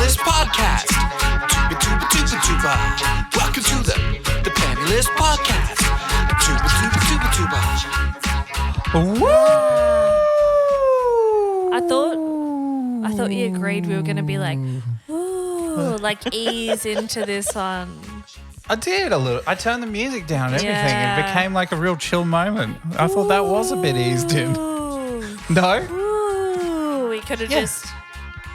Lys Podcast. Tuba, tuba, tuba, tuba. Welcome to the Penny Lys Podcast. Tuba, tuba, tuba, tuba. Woo! I thought you agreed we were going to be like, ooh, like ease into this one. I did a little. I turned the music down and everything. Yeah. It became like a real chill moment. I thought that was a bit eased in. Ooh. No? Ooh, we could have just.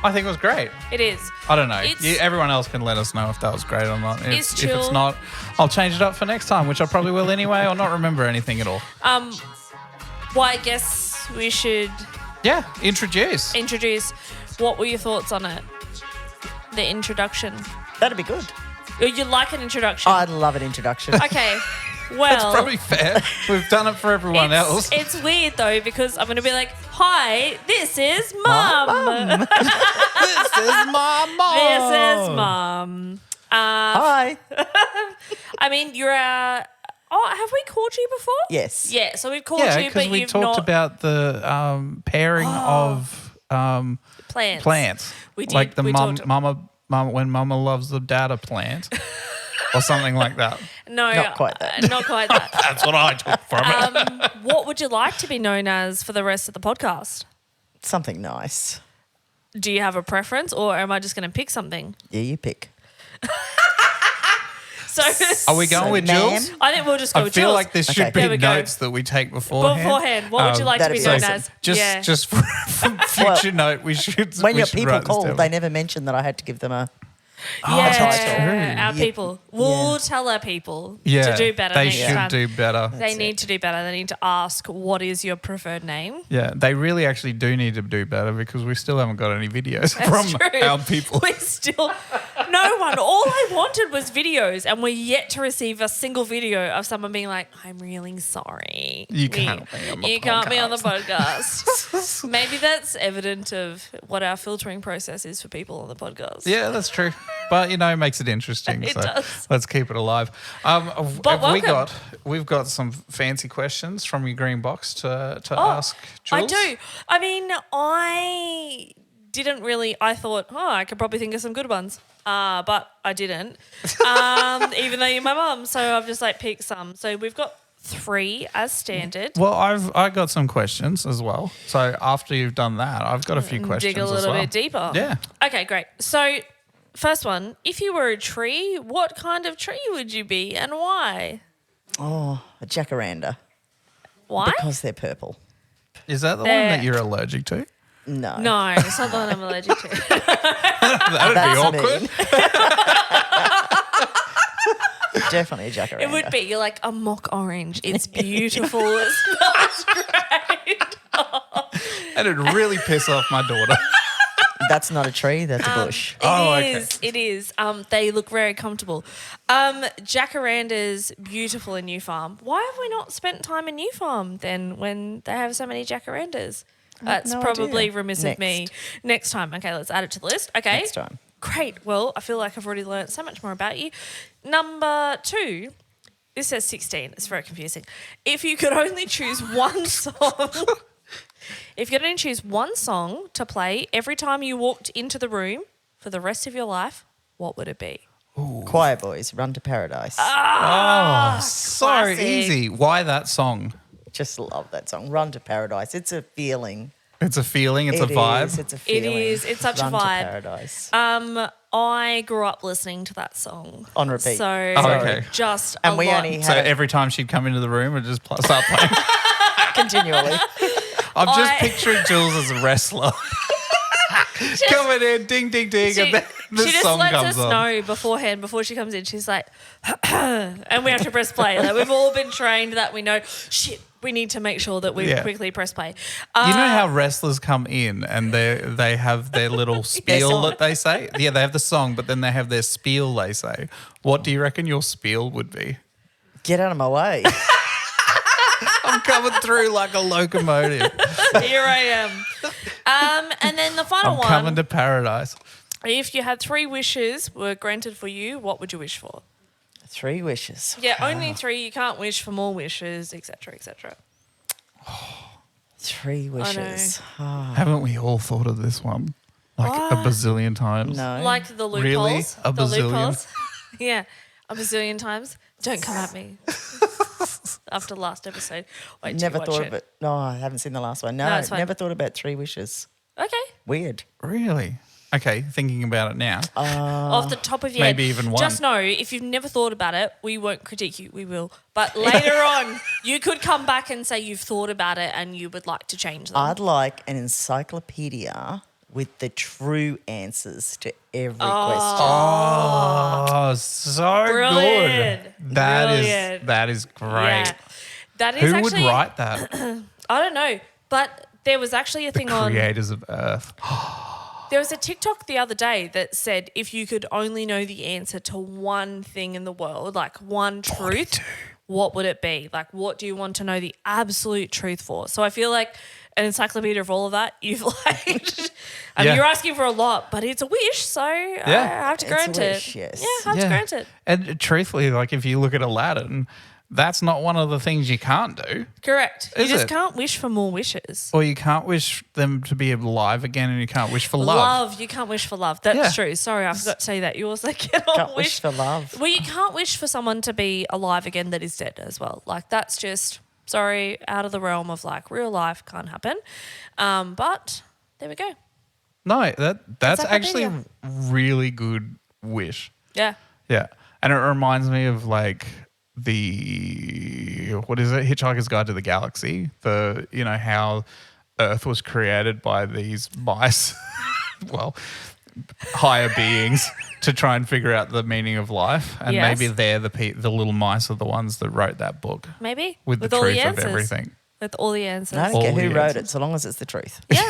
I think it was great. It is. I don't know. It's- Everyone else can let us know if that was great or not. It's If chill. it's not, I'll change it up for next time, which I probably will anyway, or not remember anything at all. Well, I guess we should Yeah, introduce. introduce. What were your thoughts on it? The introduction. That'd be good. You like an introduction? I'd love an introduction. Okay. Well, That's probably fair. We've done it for everyone else. It's weird though because I'm going to be like, "Hi, this is Mum. This is my mom. This is Mum." Hi. I mean, you're a. Oh, have we called you before? Yes. Yeah, so we've called Yeah, you, because but we you've talked not about the pairing of plants. plants. We did. Like the We talked- mama, when mama loves the data plant. Or something like that. No, Not quite that. Not quite that. That's what I took from it. What would you like to be known as for the rest of the podcast? Something nice. Do you have a preference, or am I just going to pick something? Yeah, you pick. So Are we going with ma'am? Jules? I think we'll just go I with feel Jules. like there should Okay. be There we go. notes that we take beforehand. Beforehand, what would you like to that'd be be known awesome. as? Just, yeah. just for future note, we should. When we your should people write this called, down. they never mentioned that I had to give them a... yeah, title. our Yeah. people. We'll tell our people Yeah, to do better They next should time. do better. They need to do better. They need to ask, what is your preferred name? Yeah, they really actually do need to do better because we still haven't got any videos from True. our people. We still, no one. All I wanted was videos, and we're yet to receive a single video of someone being like, "I'm really sorry. You can't be on the You can't be on the podcast." Maybe that's evident of what our filtering process is for people on the podcast. Yeah, that's true. But, makes it interesting. It so does. let's keep it alive. Have welcome. we've got some fancy questions from your green box to Oh, ask Jules. I do. I mean, I didn't really. I thought, I could probably think of some good ones, but I didn't. Even though you're my mum, so I've just picked some. So we've got 3 as standard. Well, I got some questions as well. So after you've done that, I've got a few questions Dig a as little well. bit deeper. Yeah. Okay, great. So first one, if you were a tree, what kind of tree would you be and why? Oh, a jacaranda. Why? Because they're purple. Is that the one that you're allergic to? No. No, it's not the one I'm allergic to. That'd That's be awkward. me. Definitely a jacaranda. It would be. You're like a mock orange. It's beautiful. It smells great. And it'd really piss off my daughter. That's not a tree, that's a bush. It is. They look very comfortable. Jacarandas, beautiful in New Farm. Why have we not spent time in New Farm then when they have so many jacarandas? That's no probably idea. remiss of me. Next time. Okay, let's add it to the list. Okay. Next time. Great. Well, I feel like I've already learned so much more about you. Number 2. This says 16. It's very confusing. If you could only choose one song... If you could only choose one song to play every time you walked into the room for the rest of your life, what would it be? Choir Boys, Run to Paradise. Oh, so classic. easy. Why that song? Just love that song. Run to Paradise. It's a feeling. It's a feeling. It's a It vibe. is, It's a It feeling. is. It's such a Run vibe. to Paradise. I grew up listening to that song. On repeat. So okay. just And a we lot. only So had it every time she'd come into the room, it'd just start playing. continually. I'm just I- picturing Jules as a wrestler. Coming in, ding, ding, ding, She, and then the she just song lets comes us on. know beforehand, before she comes in. She's like, and we have to press play. Like, we've all been trained that we know, shit, we need to make sure that we Yeah. quickly press play. You know how wrestlers come in and they have their little spiel song. that they say? Yeah, they have the song, but then they have their spiel they say. What do you reckon your spiel would be? Get out of my way. I'm coming through like a locomotive. Here I am. And then the final I'm one. coming to paradise. If you had 3 wishes were granted for you, what would you wish for? 3 wishes. Yeah, only 3. You can't wish for more wishes, etc., etc. 3 wishes. Haven't we all thought of this one? Like a bazillion times? No. Like the loopholes. Really? A The bazillion? loopholes. Yeah, a bazillion times. Don't come at me. After last episode. Wait till Never you watch thought of it. No, I haven't seen the last one. No, it's fine. never thought about 3 wishes. Okay. Weird. Really? Okay, thinking about it now. Off the top of your maybe head. even one. Just know, if you've never thought about it, we won't critique you. We will. But later on, you could come back and say you've thought about it and you would like to change them. I'd like an encyclopedia with the true answers to every question. Oh, so Brilliant. good. Brilliant. That is great. Yeah. That is Who actually, would write that? I don't know. But there was actually a The thing on. creators of Earth. There was a TikTok the other day that said if you could only know the answer to one thing in the world, like one truth, what would it be? Like, what do you want to know the absolute truth for? So I feel like an encyclopedia of all of that, you've like, I mean, Yeah. you're asking for a lot, but it's a wish, so I have to It's a grant wish, it. yes. Yeah, I have to grant it. And truthfully, like if you look at Aladdin, that's not one of the things you can't do. Correct. You Is just it? can't wish for more wishes. Or you can't wish them to be alive again, and you can't wish for love. Love, you can't wish for love. That's Yeah. true. Sorry, I forgot to say that. You also cannot Can't wish for love. Well, you can't wish for someone to be alive again that is dead as well. Like that's just sorry, out of the realm of like real life, can't happen. But there we go. No, that's actually a Encyclopedia. really good wish. Yeah. Yeah. And it reminds me of like the what is it? Hitchhiker's Guide to the Galaxy. The how Earth was created by these mice. Well, higher beings to try and figure out the meaning of life. And Yes. maybe they're the little mice are the ones that wrote that book Maybe with the all truth the of answers. everything. With all the answers. I don't care All who the wrote answers. it, so long as it's the truth. Yeah.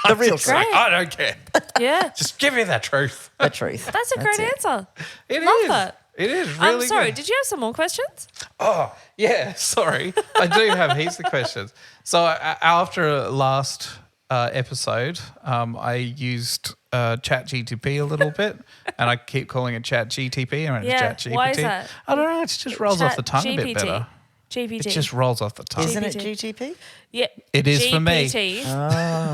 The real truth. Great. I don't care. Yeah. Just give me that truth. The truth. That's a great it. answer. It Love is. that. It is really I'm sorry, good. did you have some more questions? Oh, yeah, sorry. I do have heaps of questions. So after last episode, I used ChatGTP a little bit, and I keep calling it ChatGTP. And it's Yeah, ChatGPT. why is that? I don't know. It just rolls off the tongue a bit GPT. better. GPT. It just rolls off the tongue. Isn't it GPT. GTP? Yeah. It is for me. GPT,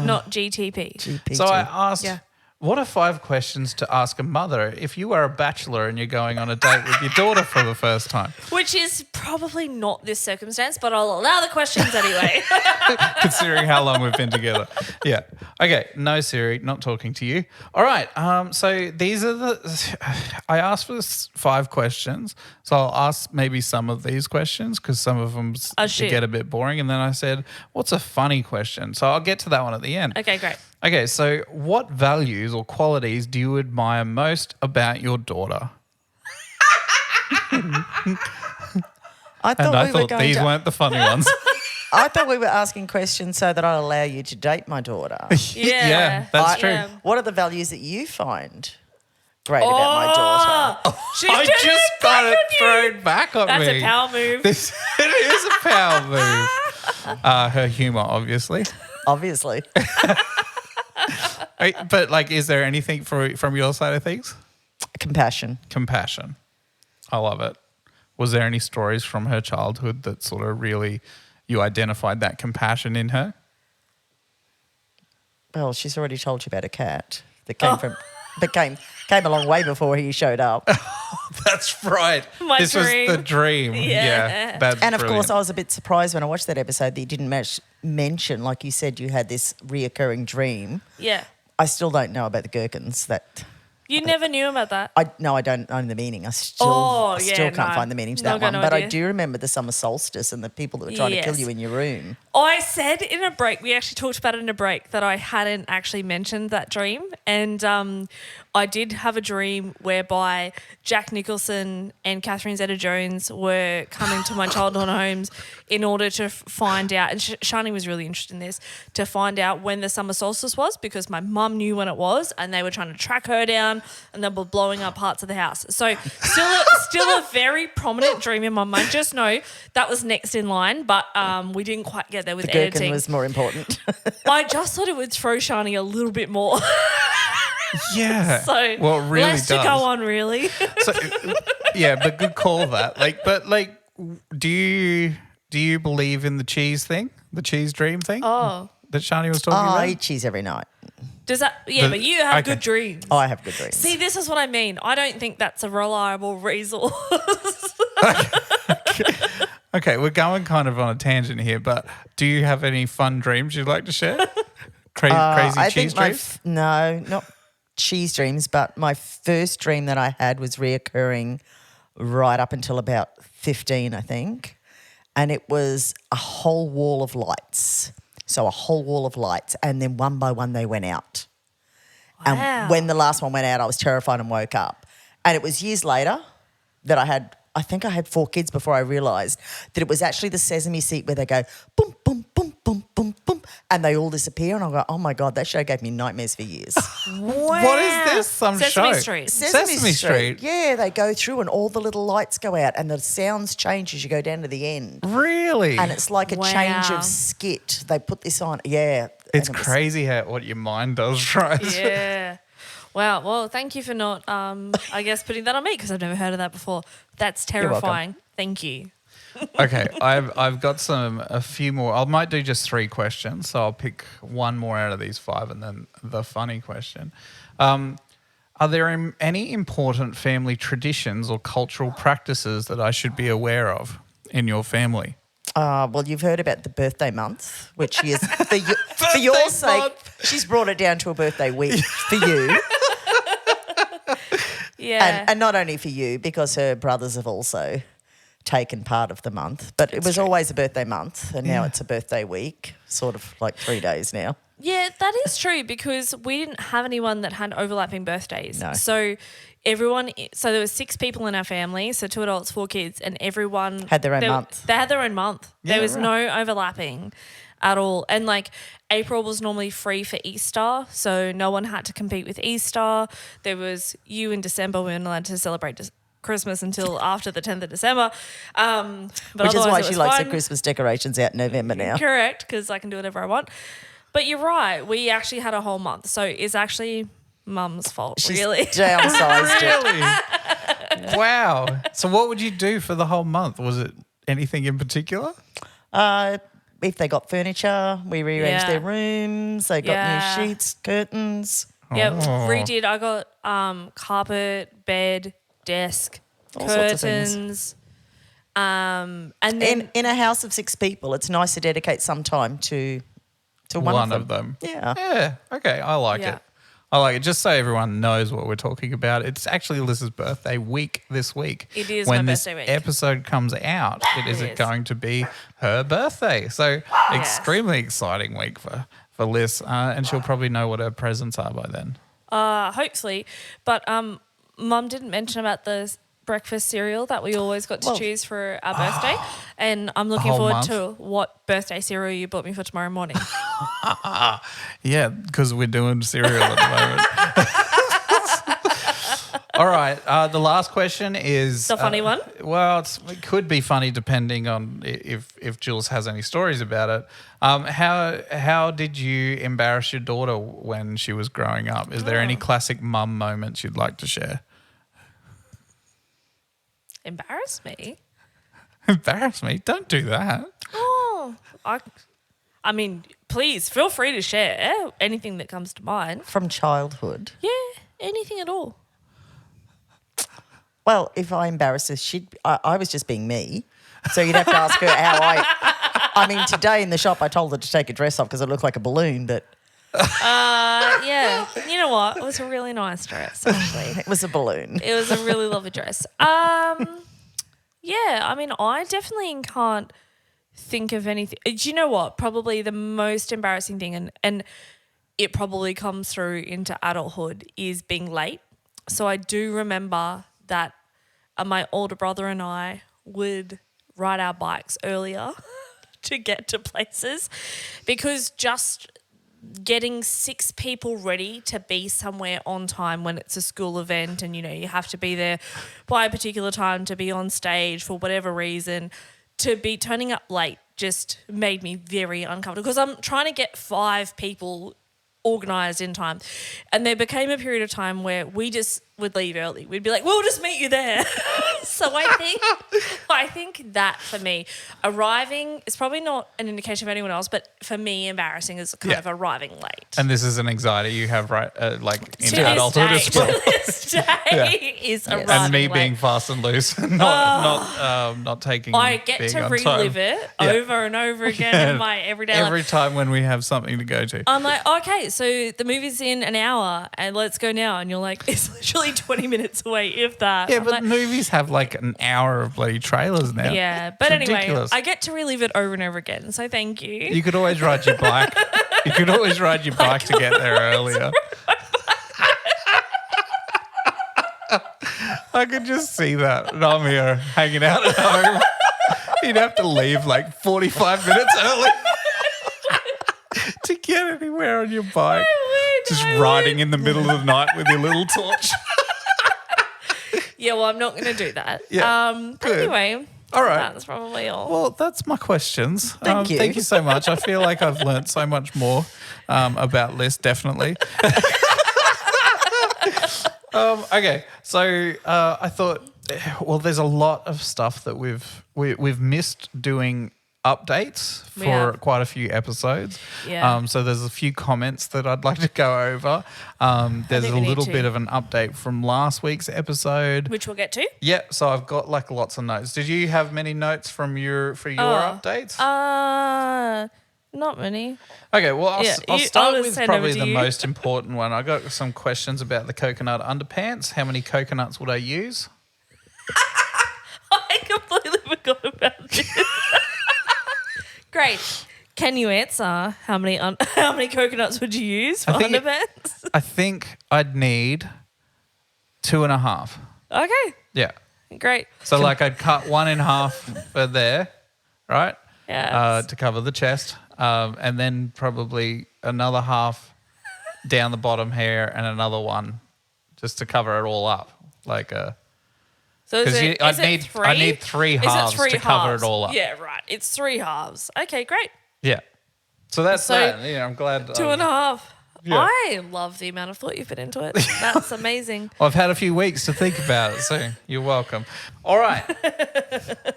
not GTP. GPT. So I asked, Yeah. what are 5 questions to ask a mother if you are a bachelor and you're going on a date with your daughter for the first time? Which is probably not this circumstance, but I'll allow the questions anyway. Considering how long we've been together. Yeah. Okay. No, Siri, not talking to you. All right. So these are I asked for 5 questions. So I'll ask maybe some of these questions because some of them Oh, shoot. get a bit boring. And then I said, what's a funny question? So I'll get to that one at the end. Okay, great. Okay. So what values or qualities do you admire most about your daughter? I And thought I we were thought going these to, weren't the funny ones. I thought we were asking questions so that I'd allow you to date my daughter. Yeah. that's I- true. Yeah. What are the values that you find great about my daughter? She's I doing just it got back it on you. thrown back on That's me. a power move. It is a power move. Her humor, obviously. Obviously. But like, is there anything from your side of things? Compassion. Compassion. I love it. Was there any stories from her childhood that sort of really you identified that compassion in her? Well, she's already told you about a cat that came from, but came a long way before he showed up. That's right. My this dream. was the dream. Yeah. That's And of brilliant. course, I was a bit surprised when I watched that episode that you didn't mention, like you said, you had this reoccurring dream. Yeah. I still don't know about the gherkins. That You never knew about that. I don't know the meaning. I still can't no. find the meaning to No, that got one. no But I idea. do remember the summer solstice and the people that were trying to kill Yes. you in your room. I said in a break, we actually talked about it in a break, that I hadn't actually mentioned that dream. And I did have a dream whereby Jack Nicholson and Catherine Zeta-Jones were coming to my childhood homes in order to find out, and Shani was really interested in this, to find out when the summer solstice was, because my mum knew when it was and they were trying to track her down and they were blowing up parts of the house. So still a very prominent dream in my mind. Just know that was next in line, but we didn't quite get there with The gherkin editing. was more important. I just thought it would throw Shani a little bit more. Yeah. So well, it really less does. to go on, really. So, yeah, but good call that. Do you believe in the cheese thing, the cheese dream thing? Oh. That Shani was talking I about? eat cheese every night. Does that? Yeah, but you have good dreams. Oh, I have good dreams. See, this is what I mean. I don't think that's a reliable resource. Okay, we're going kind of on a tangent here, but do you have any fun dreams you'd like to share? Crazy I cheese think my dreams? no, not cheese dreams, but my first dream that I had was reoccurring right up until about 15, I think. And it was a whole wall of lights. So a whole wall of lights, and then one by one they went out. Wow. And when the last one went out, I was terrified and woke up. And it was years later that I think I had 4 kids before I realised that it was actually the sesame seat where they go boom, boom, boom, boom, boom, boom, and they all disappear. And I go, oh my God, that show gave me nightmares for years. What is this? Some Sesame show? Street. Sesame Street. Yeah, they go through and all the little lights go out and the sounds change as you go down to the end. Really? And it's like a change Wow. of skit. They put this on. Yeah. It's and it was- crazy what your mind does, right? Yeah. Wow. Well, thank you for not, I guess, putting that on me because I've never heard of that before. That's welcome. terrifying. Thank you. Okay, I've got a few more. I might do just 3 questions, so I'll pick one more out of these 5 and then the funny question. Are there any important family traditions or cultural practices that I should be aware of in your family? Well, you've heard about the birthday month, which is for your sake. month. She's brought it down to a birthday week for you, Yeah. and not only for you because her brothers have also taken part of the month. But it was always a birthday month, and now it's a birthday week, sort of like 3 days now. Yeah, that is true because we didn't have anyone that had overlapping birthdays. No. So there were 6 people in our family, so 2 adults, 4 kids, and everyone Had their own month. They had their own month. Yeah, There was right. no overlapping at all. And like April was normally free for Easter, so no one had to compete with Easter. There was you in December, we weren't allowed to celebrate Christmas until after the 10th of December. But Which is otherwise why it she was likes fine. her Christmas decorations out in November now. Correct, because I can do whatever I want. But you're right. We actually had a whole month. So it's actually Mum's fault, She's really. downsized it. Really? Wow. So what would you do for the whole month? Was it anything in particular? If they got furniture, we rearranged Yeah. their rooms. They got Yeah. new sheets, curtains, Yeah, Oh. redid. I got carpet, bed, desk, All sorts of things. curtains. And then In a house of 6 people, it's nice to dedicate some time to one of them. Yeah. Yeah. Okay. I like Yeah. it. I like it. Just so everyone knows what we're talking about. It's actually Liz's birthday week this week. It is when my this birthday week. episode comes out, it is It is. going to be her birthday. So extremely exciting week for Liz. And she'll probably know what her presents are by then. hopefully. But Mum didn't mention about the breakfast cereal that we always got to Well- choose for our birthday. And I'm looking whole forward month? to what birthday cereal you bought me for tomorrow morning. Yeah, because we're doing cereal at the moment. All right. The last question is The funny one? Well, it could be funny depending on if Jules has any stories about it. How did you embarrass your daughter when she was growing up? Is there any classic mum moments you'd like to share? Embarrass me? Embarrass me? Don't do that. Oh, I mean, please feel free to share anything that comes to mind. From childhood. Yeah, anything at all. Well, if I embarrassed her, I was just being me. So you'd have to ask her how I mean, today in the shop, I told her to take her dress off because it looked like a balloon, but Yeah, you know what? It was a really nice dress, actually. it was a balloon. It was a really lovely dress. Yeah, I mean, I definitely can't think of anything. Do you know what? Probably the most embarrassing thing, and it probably comes through into adulthood, is being late. So I do remember that my older brother and I would ride our bikes earlier to get to places because just getting 6 people ready to be somewhere on time when it's a school event and, you know, you have to be there by a particular time to be on stage for whatever reason, to be turning up late just made me very uncomfortable because I'm trying to get 5 people organised in time. And there became a period of time where we just would leave early. We'd be like, we'll just meet you there. So I think that for me, arriving is probably not an indication of anyone else, but for me, embarrassing is kind of arriving late. And this is an anxiety you have, right? Like in To adulthood as well. this day is arriving And me late. being fast and loose, and not taking. I get being to on relive time. it over and over again in my everyday life. Every time when we have something to go to. I'm like, okay, so the movie's in an hour and let's go now. And you're like, it's literally 20 minutes away, if that. Yeah, I'm but like, movies have like an hour of bloody trailers now. yeah. But It's anyway, ridiculous. I get to relive it over and over again. So thank you. You could always ride your bike. You could always ride your bike to get there earlier. I could just see that. And I'm here hanging out at home. You'd have to leave like 45 minutes early to get anywhere on your bike. Just riding in the middle of the night with your little torch. Yeah, well, I'm not going to do that. Yeah, good. Anyway, All right. that's probably all. Well, that's my questions. Thank you. Thank you so much. I feel like I've learnt so much more about Liz, definitely. Okay, so I thought, well, there's a lot of stuff that we've missed doing updates for Yeah. quite a few episodes. Yeah. So there's a few comments that I'd like to go over. There's think a we need little to. bit of an update from last week's episode. Which we'll get to. Yeah, so I've got like lots of notes. Did you have many notes for your updates? Not many. Okay, well, I'll I'll start just with send probably over to the you. most important one. I got some questions about the coconut underpants. How many coconuts would I use? I completely forgot about this. Great. Can you answer how many coconuts would you use for I think underpants? I think I'd need 2.5. Okay. Yeah. Great. So like I'd cut one in half for there, right? Yes. To cover the chest, and then probably another half down the bottom here, and another one just to cover it all up, like a. So is 'cause it, you- is it three? I need three Is it halves three to cover halves? it all up. Yeah, right. It's 3 halves. Okay, great. Yeah. So that's So, that. Yeah, I'm glad. 2.5. Yeah. I love the amount of thought you put into it. That's amazing. I've had a few weeks to think about it, so you're welcome. All right.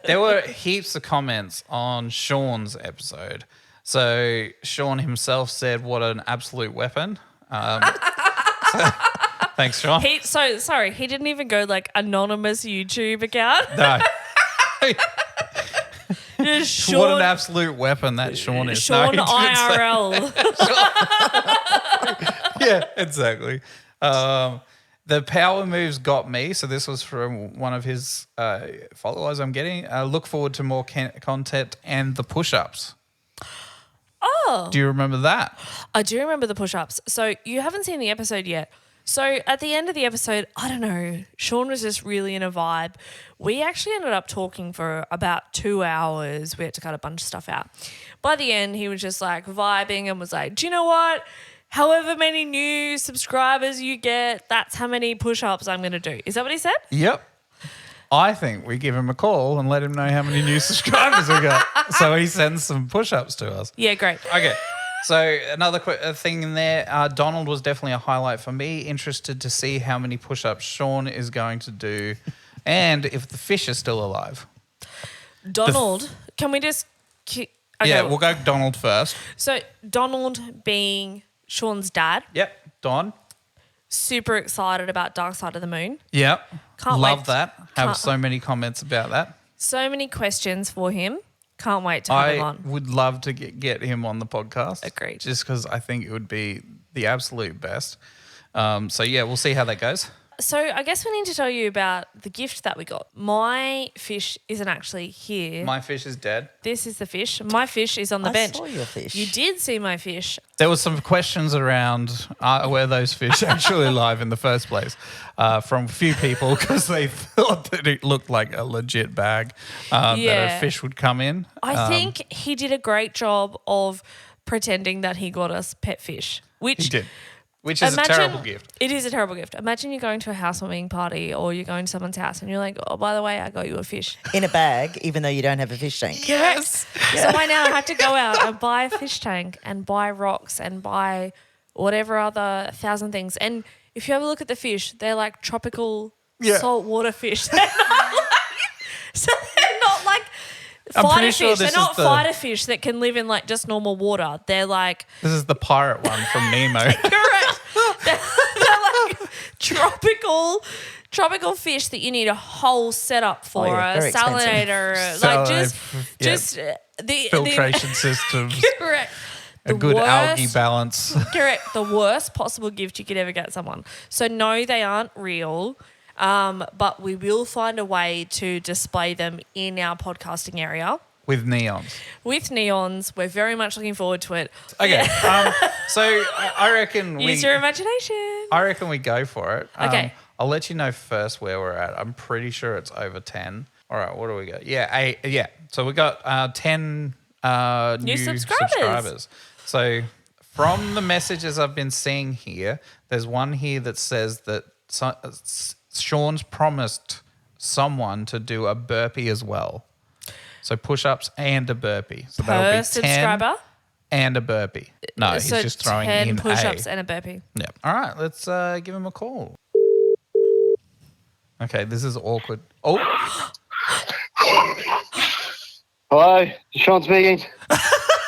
There were heaps of comments on Shaun's episode. So Shaun himself said, "What an absolute weapon." Thanks, Shaun. He didn't even go like anonymous YouTube account. No. Just Shaun, What an absolute weapon that Shaun is. Shaun No, he didn't say- IRL. Yeah, exactly. The power moves got me. So this was from one of his followers I'm getting. Look forward to more content and the push-ups. Oh. Do you remember that? I do remember the push-ups. So you haven't seen the episode yet. So at the end of the episode, I don't know, Shaun was just really in a vibe. We actually ended up talking for about 2 hours. We had to cut a bunch of stuff out. By the end, he was just like vibing and was like, do you know what? However many new subscribers you get, that's how many push-ups I'm going to do. Is that what he said? Yep. I think we give him a call and let him know how many new subscribers we got. So he sends some push-ups to us. Yeah, great. Okay. So another thing in there, Donald was definitely a highlight for me. Interested to see how many push-ups Shaun is going to do and if the fish is still alive. Donald, can we just... Okay. Yeah, we'll go Donald first. So Donald being Shaun's dad, Yep. Don. super excited about Dark Side of the Moon. Yep. Can't Love wait. that. Have Can't- so many comments about that. So many questions for him. Can't wait to have him I on. would love to get him on the podcast. Agreed. Just because I think it would be the absolute best. So, yeah, we'll see how that goes. So I guess we need to tell you about the gift that we got. My fish isn't actually here. My fish is dead. This is the fish. My fish is on the I bench. saw your fish. You did see my fish. There was some questions around where those fish actually live in the first place from a few people because they thought that it looked like a legit bag that Yeah. a fish would come in. I think he did a great job of pretending that he got us pet fish. Which He did, which is a terrible gift. It is a terrible gift. Imagine you're going to a housewarming party or you're going to someone's house and you're like, oh, by the way, I got you a fish. In a bag, even though you don't have a fish tank. Yes. So I now had to go out and buy a fish tank and buy rocks and buy whatever other 1,000 things. And if you have a look at the fish, they're like tropical Yeah. saltwater fish. They're not So they're not like I'm fighter pretty sure fish. this They're not is the- fighter fish that can live in like just normal water. They're like This is the pirate one from Nemo. correct. They're like tropical fish that you need a whole setup for, yeah, a very expensive. salinator, like just the Filtration systems, correct. a The good algae worst- balance. Correct. The worst possible gift you could ever get someone. So no, they aren't real. But we will find a way to display them in our podcasting area With neons. with neons. We're very much looking forward to it. Okay, so I reckon Use your imagination. I reckon we go for it. Okay. I'll let you know first where we're at. I'm pretty sure it's over 10. All right, what do we got? Yeah, 8. Yeah, so we got 10 new subscribers. So from the messages I've been seeing here, there's one here that says that Shaun's promised someone to do a burpee as well. So push-ups and a burpee. So that'll Per be 10 subscriber. and a burpee. No, he's So just throwing 10 in push-ups a. and a burpee. Yeah. All right, let's give him a call. Okay, this is awkward. Oh, Hello, Shaun speaking.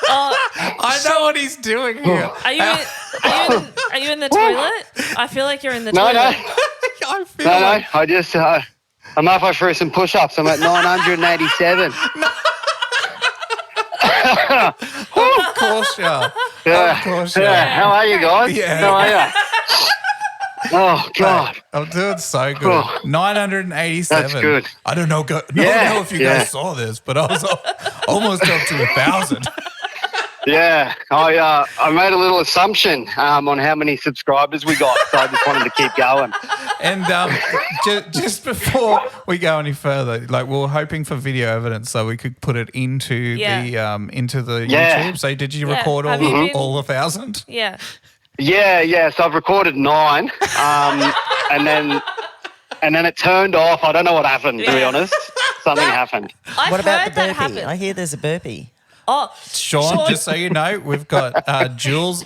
I know what he's doing here. Are you in the toilet? I feel like you're in the No, toilet. no, I feel no, like no. I just, I'm halfway through some push-ups. I'm at 987. of course you are. Yeah, Of course you yeah. are. How are you guys? Yeah. How are you? Oh God. I'm doing so good. Oh. 987. That's good. I don't know. Yeah, know if you yeah. guys saw this, but I was almost up to 1,000. Yeah, I made a little assumption on how many subscribers we got, so I just wanted to keep going. And just before we go any further, like we were hoping for video evidence so we could put it into Yeah. the Yeah. YouTube. So did you Yeah. record Have you been- all 1,000? Yeah. Yeah. So I've recorded 9, and then it turned off. I don't know what happened, to be honest. Something happened. I've What about heard the that burpee? happen. I hear there's a burpee. Oh, Shaun, just so you know, we've got Jules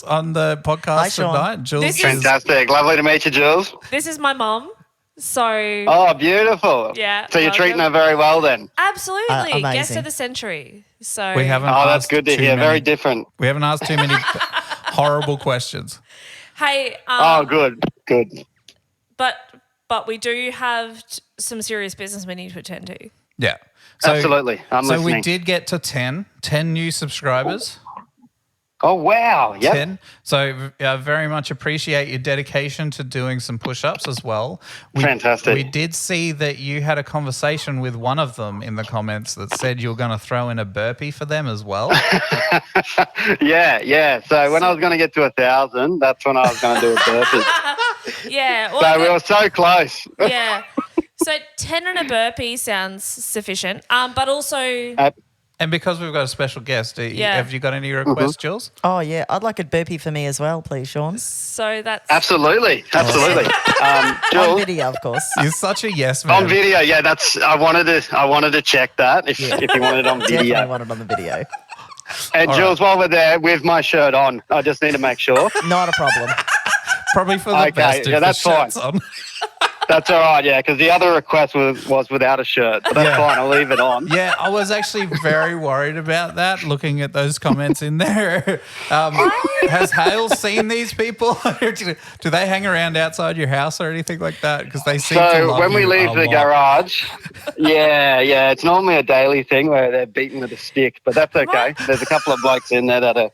on the podcast Hi, Shaun. tonight. Jules This is- Fantastic. Lovely to meet you, Jules. this is my mum. So Oh, beautiful. Yeah, So you're treating her welcome. very well then. absolutely, guest amazing. of the century. So we haven't Oh, that's asked good to too hear. many- Very different. We haven't asked too many horrible questions. Hey, Oh, good. but we do have some serious business we need to attend to. Yeah. So, Absolutely. I'm so listening. we did get to 10 new subscribers. Oh, wow. Yep. 10. So very much appreciate your dedication to doing some push-ups as well. Fantastic. We did see that you had a conversation with one of them in the comments that said you were going to throw in a burpee for them as well. Yeah. So when I was going to get to 1,000, that's when I was going to do a burpee. Yeah. So Well, we were so close. yeah. So 10 and a burpee sounds sufficient. But also And because we've got a special guest, Yeah. have you got any requests, Jules? Oh, yeah. I'd like a burpee for me as well, please, Shaun. so that's Absolutely. On Jules, video, of course. You're such a yes man. on video. Yeah, I wanted to check that if you wanted it on Definitely video. want it on the video. And All Jules, while we're there, with my shirt on, I just need to make sure. Not a problem. Probably for the Okay, best yeah, if that's the shirt's fine. on. That's all right, yeah, because the other request was without a shirt. But that's Yeah. fine. I'll leave it on. Yeah, I was actually very worried about that, looking at those comments in there. Has Hale seen these people? Do they hang around outside your house or anything like that? Because they seem to So love when we you leave a the lot. garage, yeah, it's normally a daily thing where they're beaten with a stick, but that's okay. There's a couple of blokes in there that are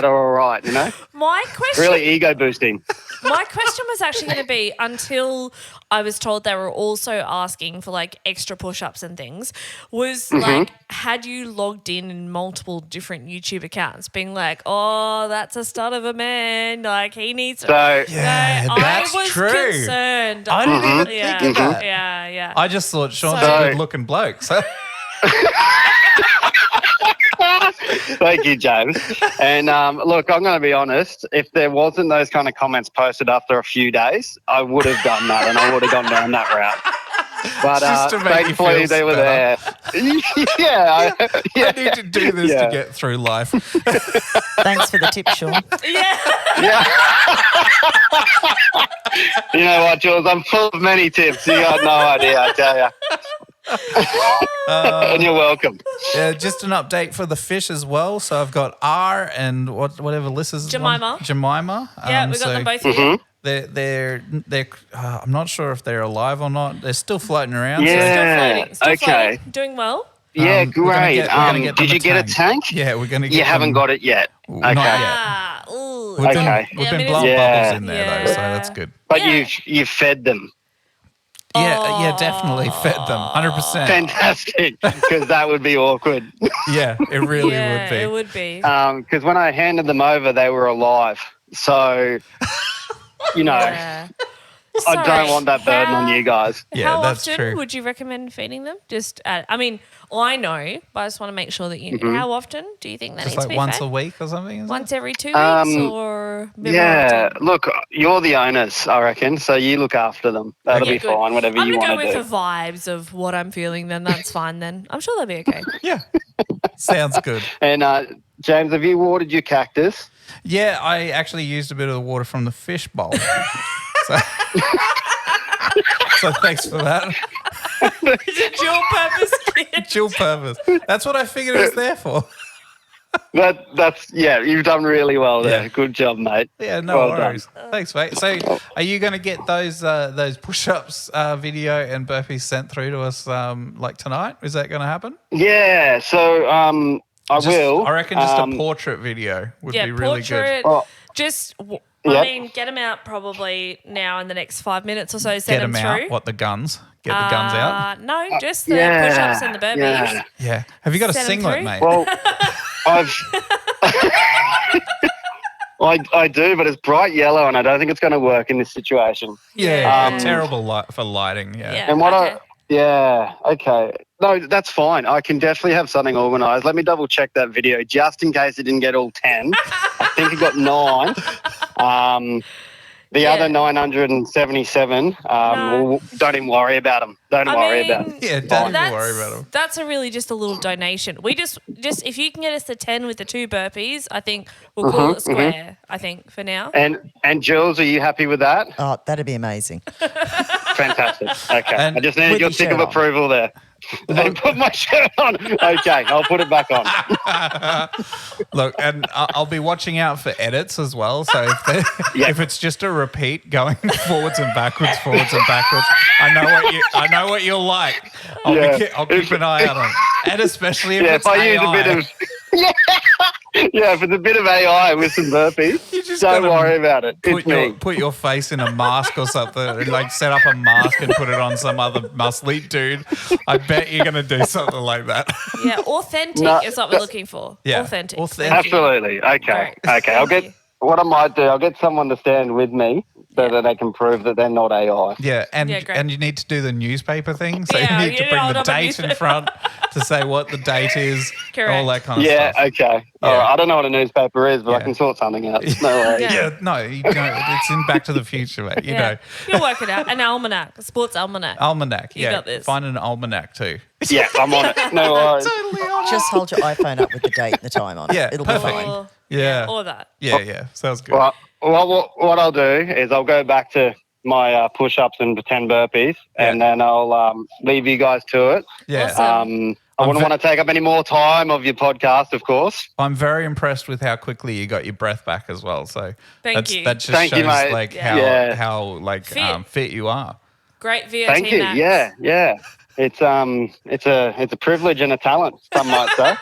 all right, you know? my question. Really ego boosting. My question was actually going to be, until I was told they were also asking for like extra push-ups and things, was like, had you logged in multiple different YouTube accounts being like, oh, that's a stud of a man, like he needs to. So Yeah, that's I was true. concerned. I didn't even think of that. Yeah. I just thought Shaun's So- a good-looking bloke. So thank you, James. And look, I'm going to be honest. If there wasn't those kind of comments posted after a few days, I would have done that and I would have gone down that route. But Just to make you thankfully feel they were better. there. yeah, I need to do this Yeah. to get through life. Thanks for the tip, Shaun. Yeah. Yeah. You know what, Jules? I'm full of many tips. You got no idea, I tell you. And you're welcome. Just an update for the fish as well. So I've got R and whatever Lys's Jemima. Jemima. Yeah, we got them both here. They're I'm not sure if they're alive or not. They're still floating around. Yeah. Still Okay. floating, doing well. Yeah, We're gonna great. get them Did you get a tank? Yeah, we're gonna get. You haven't got it yet. Not Okay. yet. Ooh. We've Okay. been I mean, blowing it's- bubbles in there though, so that's good. But Yeah. you've fed them. Yeah, definitely fed them, 100%. Fantastic, because that would be awkward. Yeah, it really Yeah, would be. it would be. Because when I handed them over, they were alive. So, Yeah. I don't want that burden on you guys. Yeah, How that's often true. would you recommend feeding them? Just, I mean, I know, but I just want to make sure that you. How often do you think that Just needs to like be once fed? a week or something? Is Once every 2 weeks, or a bit more Yeah, often? look, you're the owners, I reckon. So you look after them. That'll Yeah, be good. fine, whatever I'm you gonna want go to with do. the vibes of what I'm feeling. Then that's fine. Then I'm sure they'll be okay. Yeah, sounds good. And James, have you watered your cactus? Yeah, I actually used a bit of the water from the fish bowl. So thanks for that. Is it dual purpose kid? Dual purpose. That's what I figured it was there for. That's you've done really well there. Yeah. Good job, mate. Yeah, no Well done. worries. Thanks, mate. So are you going to get those push-ups video and burpees sent through to us like tonight? Is that going to happen? Yeah, so I will. I reckon just a portrait video would Yeah, be really good. portrait. Oh. Just, Yep. I mean, get them out probably now in the next 5 minutes or so. Get Send them them out. through. What, the guns? Get the guns out? No, just the yeah, push-ups and the burpees. yeah. Yeah. Have you got a Send 'em singlet, through? mate? Well, I've. I do, but it's bright yellow, and I don't think it's going to work in this situation. yeah, terrible light for lighting. Yeah. Yeah. And what okay. okay. No, that's fine. I can definitely have something organised. Let me double check that video just in case it didn't get all 10. I think it got 9. The other 977, No. don't even worry about them. Don't worry about them. Yeah, don't even worry about them. That's a really just a little donation. We just if you can get us the 10 with the 2 burpees, I think we'll call it square. I think for now. And Jules, are you happy with that? Oh, that'd be amazing. Fantastic. Okay. And I just needed with your your tick of shirt on. approval there. And put my shirt on. Okay, I'll put it back on. Look, and I'll be watching out for edits as well. So if it's just a repeat going forwards and backwards, I know what you'll like. I'll keep an eye out on it. And especially if it's if I AI. use a bit of if it's a bit of AI with some burpees, You just don't gotta worry about it. It's me. Put your face in a mask or something, and like set up a mask and put it on some other muscly dude. I bet you're gonna do something like that. Yeah, authentic No, is what we're looking for. Yeah, Authentic. authentic. Thank you. Absolutely. Okay. Right. Okay. I'll Thank get you. what I might do. I'll get someone to stand with me so that they can prove that they're not AI. Yeah, and Yeah, great. and you need to do the newspaper thing. So Yeah, you need to you bring hold the up a date in newspaper. front to say what the date is, Correct. all that kind of Yeah. stuff. Okay. All right. I don't know what a newspaper is, but Yeah. I can sort something out. No worries. Yeah. Yeah, no, it's in Back to the Future, mate. You know, You'll work it out. An almanac, a sports almanac. almanac. You Yeah, got this. find an almanac too. Yeah, I'm on it. No worries. Just hold your iPhone up with the date and the time on it. Yeah, It'll perfect. be fine. Or, Yeah, or that. yeah, sounds good. Right. Well, what I'll do is I'll go back to my push-ups and 10 burpees, and then I'll leave you guys to it. Yeah, Awesome. I wouldn't want to take up any more time of your podcast, of course. I'm very impressed with how quickly you got your breath back as well. So Thank you. that just Thank shows you, mate. like Yeah. how like Fit. fit you are. Great VO Thank you. Max. Yeah. It's a privilege and a talent, some might say.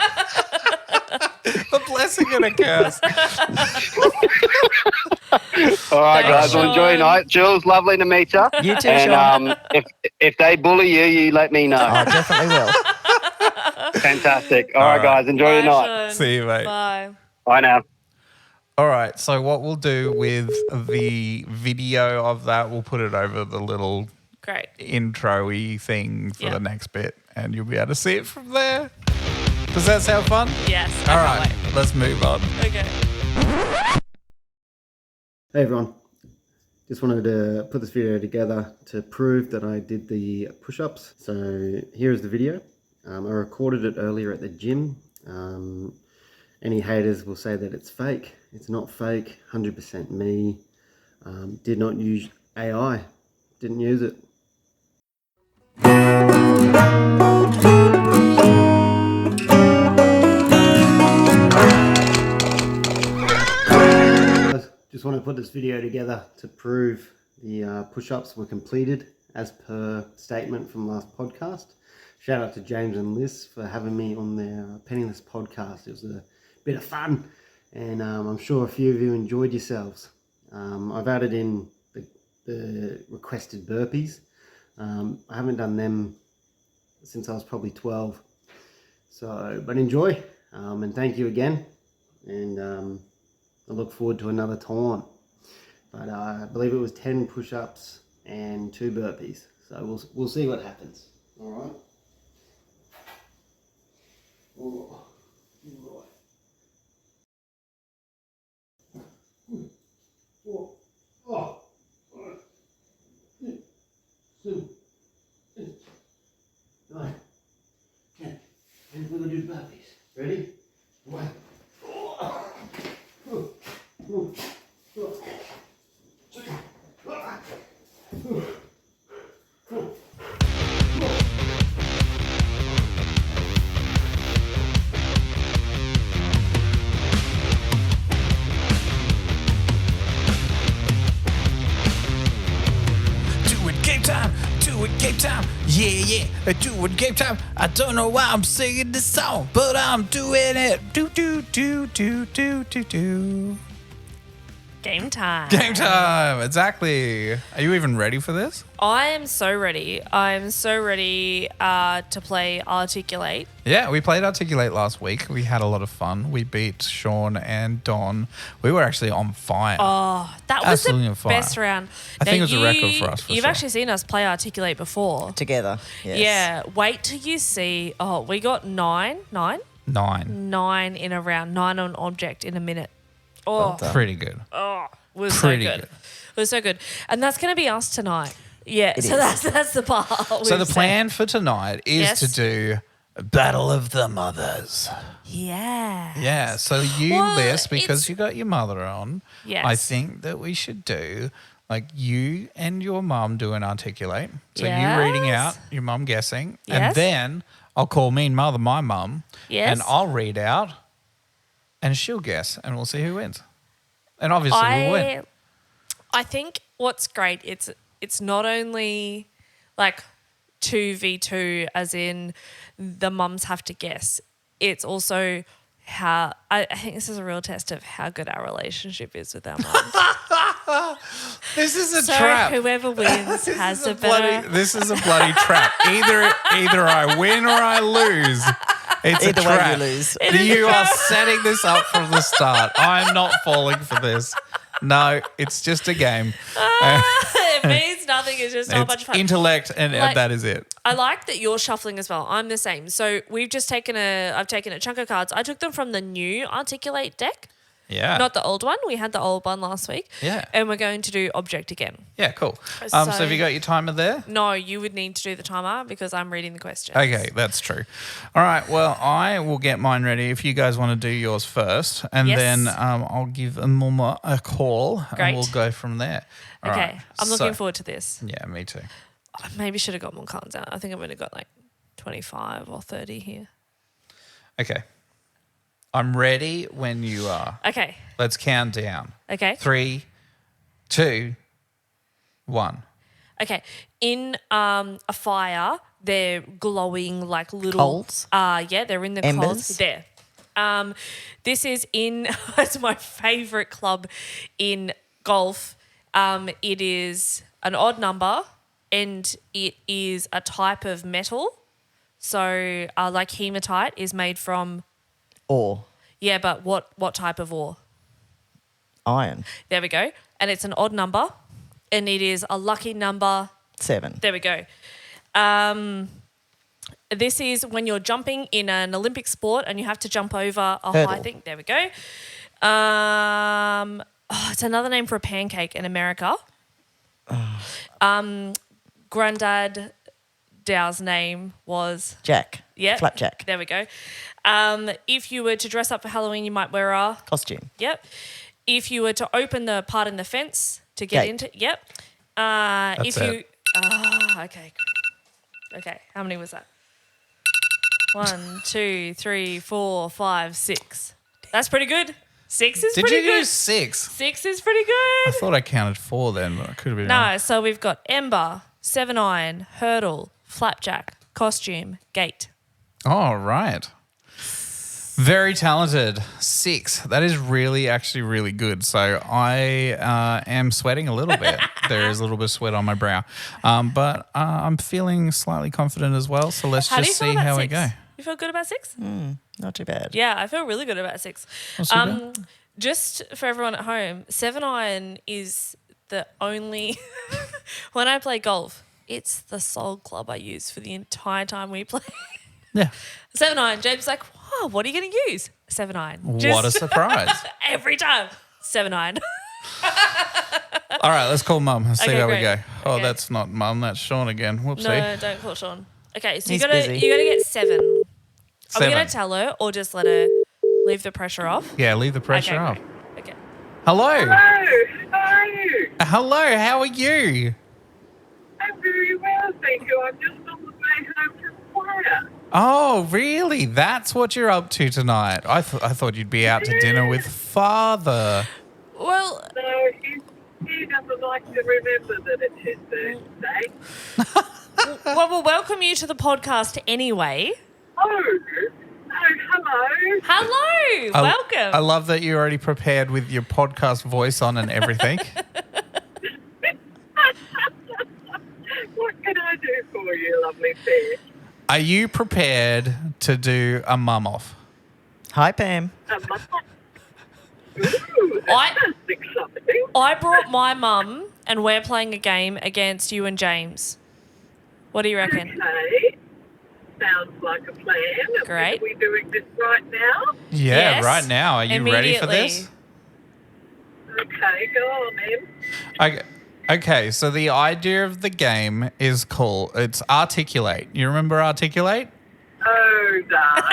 A blessing and a curse. All right, Thanks, guys. Well, enjoy your Shaun. night. Jules, lovely to meet you. You too, And Shaun. if they bully you, you let me know. I definitely will. Fantastic. All right, guys. Enjoy your Bye, night. Shaun. See you, mate. Bye. Bye now. All right. So what we'll do with the video of that, we'll put it over the little Great. intro-y thing for Yeah. the next bit, and you'll be able to see it from there. Does that sound fun? Yes. All right. Let's move on. Okay. Hey everyone, just wanted to put this video together to prove that I did the push-ups. So here's the video. I recorded it earlier at the gym. Any haters will say that it's fake. It's not fake, 100% me. Did not use AI, didn't use it. Just want to put this video together to prove the push-ups were completed as per statement from last podcast. Shout out to James and Liz for having me on their Penny Lys Podcast. It was a bit of fun, and I'm sure a few of you enjoyed yourselves. I've added in the requested burpees. I haven't done them since I was probably 12. So, but enjoy, and thank you again, and I look forward to another time. But I believe it was 10 push-ups and 2 burpees. So we'll see what happens. All right. Oh, right. Right. Okay. And we're going to do burpees. Ready? 1. Game time, yeah, do it game time. I don't know why I'm singing this song, but I'm doing it. Do. Game time. Game time, exactly. Are you even ready for this? I am so ready. I'm so ready to play Articulate. Yeah, we played Articulate last week. We had a lot of fun. We beat Shaun and Don. We were actually on fire. Oh, that was Absolutely the on fire. best round. I think it was a record for us, for You've sure. actually seen us play Articulate before. Together. Yes. Yeah, wait till you see. Oh, we got 9 in a round, 9 on object in a minute. Oh, Pretty good. it was Pretty so good. good. It was so good. And that's going to be us tonight. Yeah, so that's the part. So the plan for tonight is Yes. to do Battle of the Mothers. Yeah. Yeah, so you Well, list because it's- you got your mother on. Yes. I think that we should do like you and your mum do an Articulate. So you Yes. reading out, your mum guessing, Yes. and then I'll call Mean Mother my mum, Yes. and I'll read out, and she'll guess, and we'll see who wins. And obviously we'll win. I think what's great, it's not only like 2v2 as in the mums have to guess. It's also how I think this is a real test of how good our relationship is with our mums. This is a So trap. whoever wins has a better. This is a bloody trap. Either I win or I lose. It's Either a way, trap. you lose. You are setting this up from the start. I'm not falling for this. No, it's just a game. It means nothing. It's just a whole bunch It's of fun. intellect, and Like- that is it. I like that you're shuffling as well. I'm the same. So I've taken a chunk of cards. I took them from the new Articulate deck, Yeah. not the old one. We had the old one last week. Yeah. And we're going to do object again. Yeah, cool. So So- have you got your timer there? No, you would need to do the timer because I'm reading the questions. Okay, that's true. All right, well, I will get mine ready if you guys want to do yours first, and Yes. then I'll give Mama a call, Great. and we'll go from there. All Okay. right, I'm looking so- forward to this. Yeah, me too. I maybe should have got more cards out. I think I've only got like 25 or 30 here. Okay. I'm ready when you are. Okay. Let's count down. Okay. 3, 2, 1. Okay. In a fire, they're glowing like little Coals? Yeah, they're in the Embers? coals. There. This is in it's my favourite club in golf. It is an odd number and it is a type of metal. So like hematite is made from Or yeah, but what type of ore? iron. There we go. And it's an odd number and it is a lucky number. 7. There we go. This is when you're jumping in an Olympic sport and you have to jump over a high Hurdle. thing. There we go. It's another name for a pancake in America. Grandad Dow's name was Jack. yeah, Flapjack. There we go. If you were to dress up for Halloween, you might wear a Costume. yep. If you were to open the part in the fence to get Gate. into yep. That's If you it. okay. Okay, how many was that? 1, 2, 3, 4, 5, 6. That's pretty good. 6 is Did pretty you good. do 6? 6 is pretty I good. thought I counted 4 then, but I could have been wrong. No, so we've got Ember, 7 Iron, Hurdle, Flapjack, Costume, Gate. Oh, right. Very talented. 6. That is actually really good. So I am sweating a little bit. There is a little bit of sweat on my brow. But I'm feeling slightly confident as well. So let's How do you just feel see about how 6? we go. You feel good about 6? Not too bad. Yeah, I feel really good about 6. Not too bad. Just for everyone at home, 7 Iron is the only when I play golf, it's the sole club I use for the entire time we play. Yeah. 7 Iron. James is like, wow, what are you going to use? 7 Iron. What a surprise. Every time. 7 Iron. All right, let's call Mum and see Okay, how we great. go. Oh, Okay. that's not Mum. That's Sean again. Whoopsie. No, don't call Shaun. Okay, so you He's gotta busy. get 7. Are we 7. gonna tell her or just let her leave the pressure off? Yeah, leave the pressure Okay, off. great. Okay. Hello. Hello, how are you? Hello, how are you? I'm very well, thank you. I'm just on the way home from choir. Oh, really? That's what you're up to tonight. I thought you'd be out to dinner with Father. Well, No, he doesn't like to remember that it's his birthday. well, we'll welcome you to the podcast anyway. Oh, hello. Hello, welcome. I love that you're already prepared with your podcast voice on and everything. What can I do for you, lovely fair? Are you prepared to do a mum off? Hi, Pam. Ooh, that I- sounds exciting. I brought my mum and we're playing a game against you and James. What do you reckon? Okay. Sounds like a plan. Great. Are we doing this right now? Yeah, Yes, right now. Are you ready for immediately. this? Okay, go on then. Okay, so the idea of the game is cool. It's articulate. You remember articulate? Oh, darn.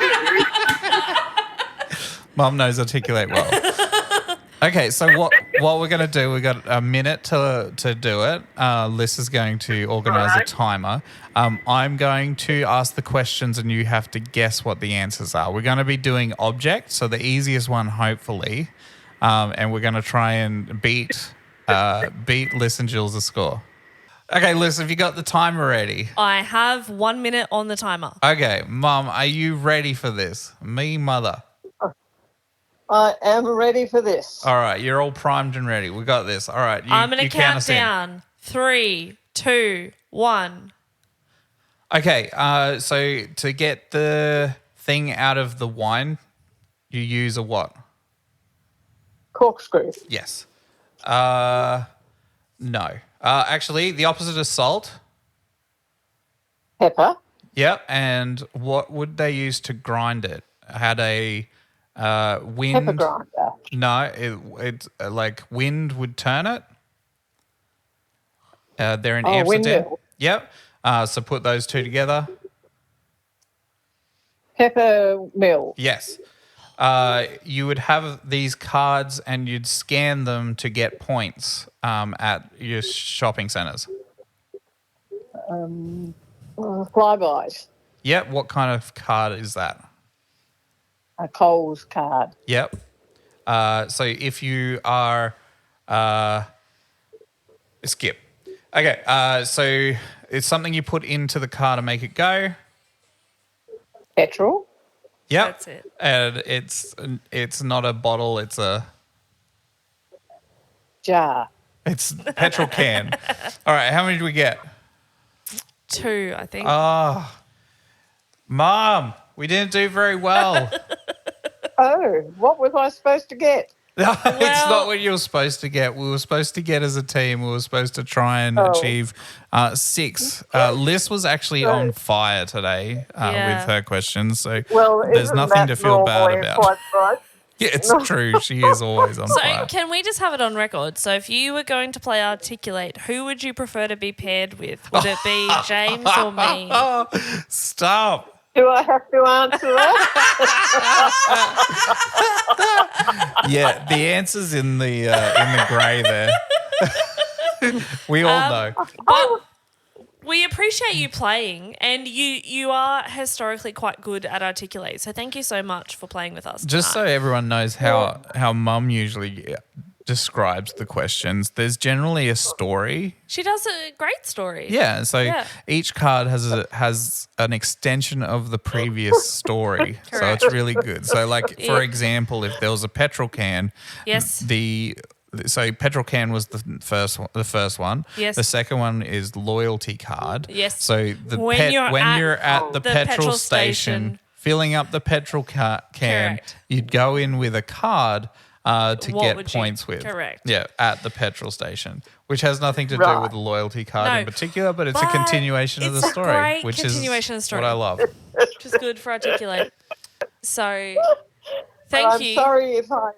Yes, we do. Mum knows articulate well. Okay, so what we're going to do, we've got a minute to do it. Liz is going to organise a Alright. timer. I'm going to ask the questions and you have to guess what the answers are. We're going to be doing objects, so the easiest one, hopefully. And we're going to try and beat Liz and Jules' score. Okay, Liz, have you got the timer ready? I have 1 minute on the timer. Okay, Mum, are you ready for this? Me, mother. I am ready for this. All right, you're all primed and ready. We got this. All right, I'm going you to count count us in. down. 3, 2, 1. Okay, so to get the thing out of the wine, you use a what? Corkscrew. Yes. No. Actually, the opposite of salt. Pepper. Yep. And what would they use to grind it? Had a wind. Pepper grinder. No, it's like wind would turn it. They're in Oh, Amsterdam. windmill. Yep. So put those two together. Pepper mill. Yes. You would have these cards and you'd scan them to get points at your shopping centres. Flybys. Yep. What kind of card is that? A Coles card. Yep. So if you are skip. Okay. So it's something you put into the car to make it go. Petrol. Yep. That's it. And it's not a bottle. It's Jar. petrol can. All right. How many do we get? 2, I think. Mom, we didn't do very well. Oh, what was I supposed to get? No, it's Well- not what you were supposed to get. We were supposed to get as a team. We were supposed to try and achieve 6. Liz was actually on fire today Yeah. with her questions, so Well, there's isn't nothing that to feel bad normally about. quite right? Yeah, it's true. She is always on So fire. can we just have it on record? So if you were going to play Articulate, who would you prefer to be paired with? Would it be James or me? Stop. Do I have to answer that? Yeah, the answer's in the grey there. We all know. But We appreciate you playing, and you are historically quite good at articulate. So thank you so much for playing with us Just so tonight. everyone knows how Mum usually describes the questions, there's generally a story. She does a great story. Yeah, so each card has an extension of the previous story. So Correct. it's really good. So like, for example, if there was a petrol can, Yes. So petrol can was the first one. Yes. The second one is loyalty card. Yes. So When you're at the petrol station filling up the petrol can, Correct. you'd go in with a card to What get would you- points with. Correct. Yeah, at the petrol station, which has nothing to do Right. with the loyalty card No, in particular, but it's a but continuation of the it's a story, great which continuation of the is story. what I love. Which is good for articulate. So thank I'm you. sorry if I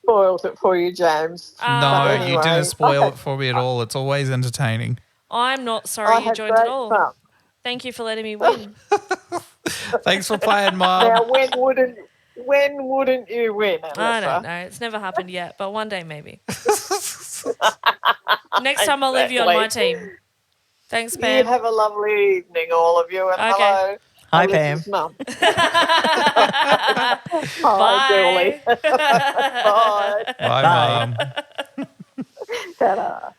spoiled it for you, James. No, But you anyway, didn't spoil I it for me at all. It's always entertaining. I'm not I sorry you had joined great at all. fun. Thank you for letting me win. Thanks for playing, Mum. Now, when wouldn't you win, Alyssa? I don't know. It's never happened yet, but one day maybe. Next time I'll leave you on my team. Thanks, You Pam. have a lovely evening, all of you, and Okay. hello. Hi, Alyssa's Pam. mum. Bye. Julie. Bye. Bye, Mum. Ta-da.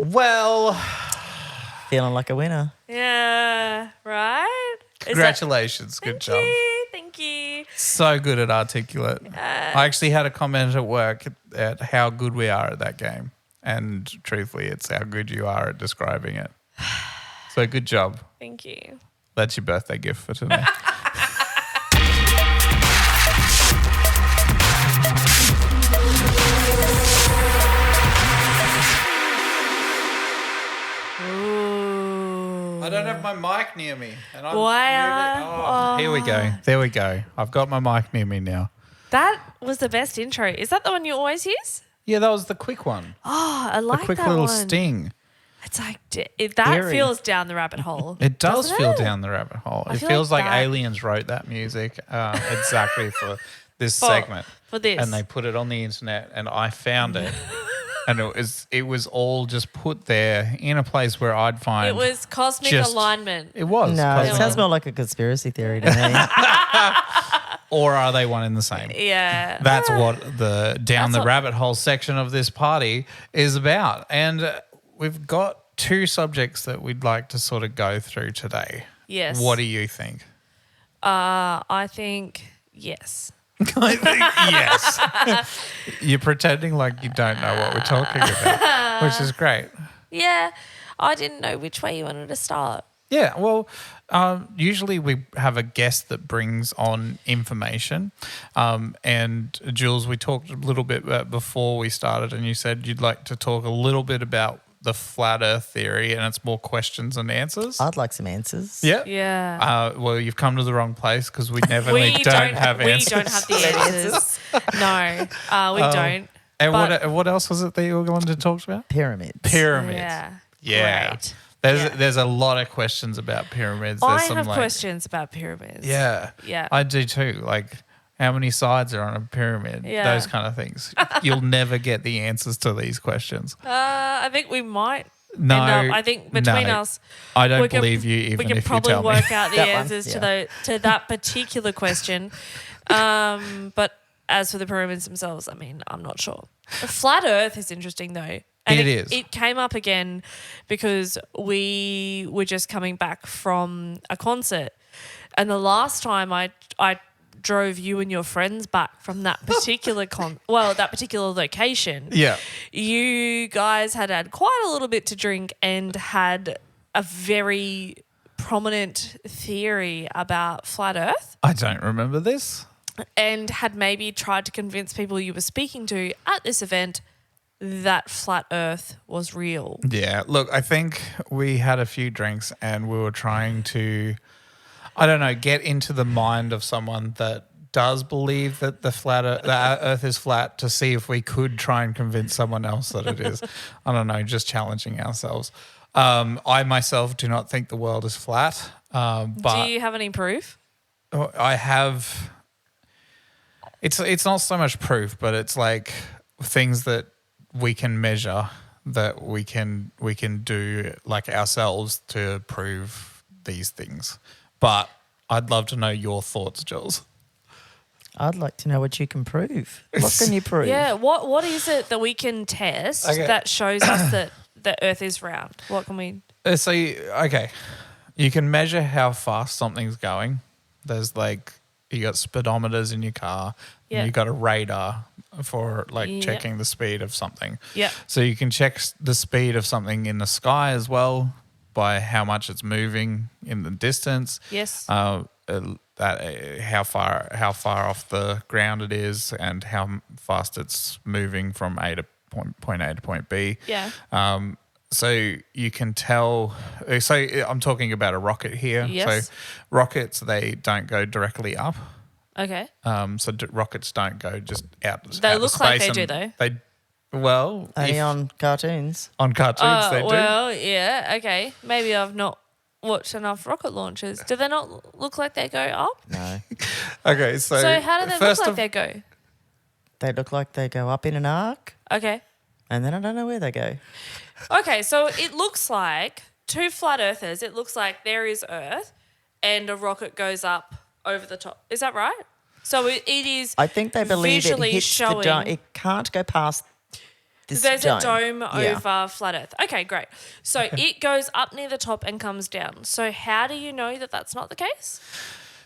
Well, Feeling like a winner. Yeah, right? Is that- congratulations. Good job. Thank you. So good at articulate. I actually had a comment at work at how good we are at that game. And truthfully, it's how good you are at describing it. So good job. Thank you. That's your birthday gift for today. Ooh. I don't have my mic near me. And I'm Wow. Here we go. There we go. I've got my mic near me now. That was the best intro. Is that the one you always use? Yeah, that was the quick one. Oh, I like A quick that little one. sting. It's like that Eerie. feels down the rabbit hole. It does doesn't feel it? down the rabbit hole. I It feel feels like like that- aliens wrote that music exactly for this For- segment. for this. And they put it on the internet and I found it. And it was all just put there in a place where I'd find It was cosmic just- alignment. It was. No, it cosmic. sounds more like a conspiracy theory to me. Or are they one and the same? Yeah. That's what the down That's the what- rabbit hole section of this party is about. And we've got two subjects that we'd like to sort of go through today. Yes. What do you think? I think yes. I think yes. You're pretending like you don't know what we're talking about, which is great. Yeah. I didn't know which way you wanted to start. Yeah, well, usually we have a guest that brings on information. And Jules, we talked a little bit about before we started, and you said you'd like to talk a little bit about the flat Earth theory, and it's more questions and answers. I'd like some answers. Yeah. Yeah. Well, you've come to the wrong place because we don't have we answers. don't have the answers. No, we don't. And But- what else was it that you were going to talk about? Pyramids. Pyramids. Yeah. Yeah. Great. There's a lot of questions about pyramids. There's I some have like, questions about pyramids. Yeah. Yeah. I do too. Like how many sides are on a pyramid? Yeah. Those kind of things. You'll never get the answers to these questions. I think we might. No. end up, I think between no. us, I don't we can- believe you even we can if you probably tell me. work out the That one, answers yeah. to that particular question. But as for the pyramids themselves, I mean, I'm not sure. The flat Earth is interesting though. And It is. It came up again because we were just coming back from a concert, and the last time I drove you and your friends back from that particular that particular location. Yeah. You guys had quite a little bit to drink and had a very prominent theory about flat Earth, I don't remember this. and had maybe tried to convince people you were speaking to at this event that flat Earth was real. Yeah. Look, I think we had a few drinks and we were trying to, I don't know, get into the mind of someone that does believe that the Earth is flat to see if we could try and convince someone else that it is. I don't know, just challenging ourselves. I myself do not think the world is flat, but Do you have any proof? I have. It's not so much proof, but it's like things that we can measure that we can do like ourselves to prove these things. But I'd love to know your thoughts, Jules. I'd like to know what you can prove. What can you prove? Yeah, what is it that we can test that shows us that the Earth is round? What can we? So, you can measure how fast something's going. There's like, you got speedometers in your car. Yeah. And you got a radar for like checking the speed of something. Yeah. So you can check the speed of something in the sky as well by how much it's moving in the distance. Yes. How far off the ground it is and how fast it's moving from point A to point B. Yeah. So you can tell. So I'm talking about a rocket here. Yes. So rockets, they don't go directly up. Okay. So rockets don't go just out. They out look space like they and do though. They, well, Only on cartoons. on cartoons they do. Well, yeah. Okay. Maybe I've not watched enough rocket launches. Do they not look like they go up? No. Okay, so how do they look like they go? They look like they go up in an arc, Okay. and then I don't know where they go. Okay, so it looks like two flat earthers. It looks like there is Earth, and a rocket goes up over the top. Is that right? So it is. I think they believe it visually hits the dome. showing. It can't go past this There's dome. a dome Yeah. over flat Earth. Okay, great. So it goes up near the top and comes down. So how do you know that that's not the case?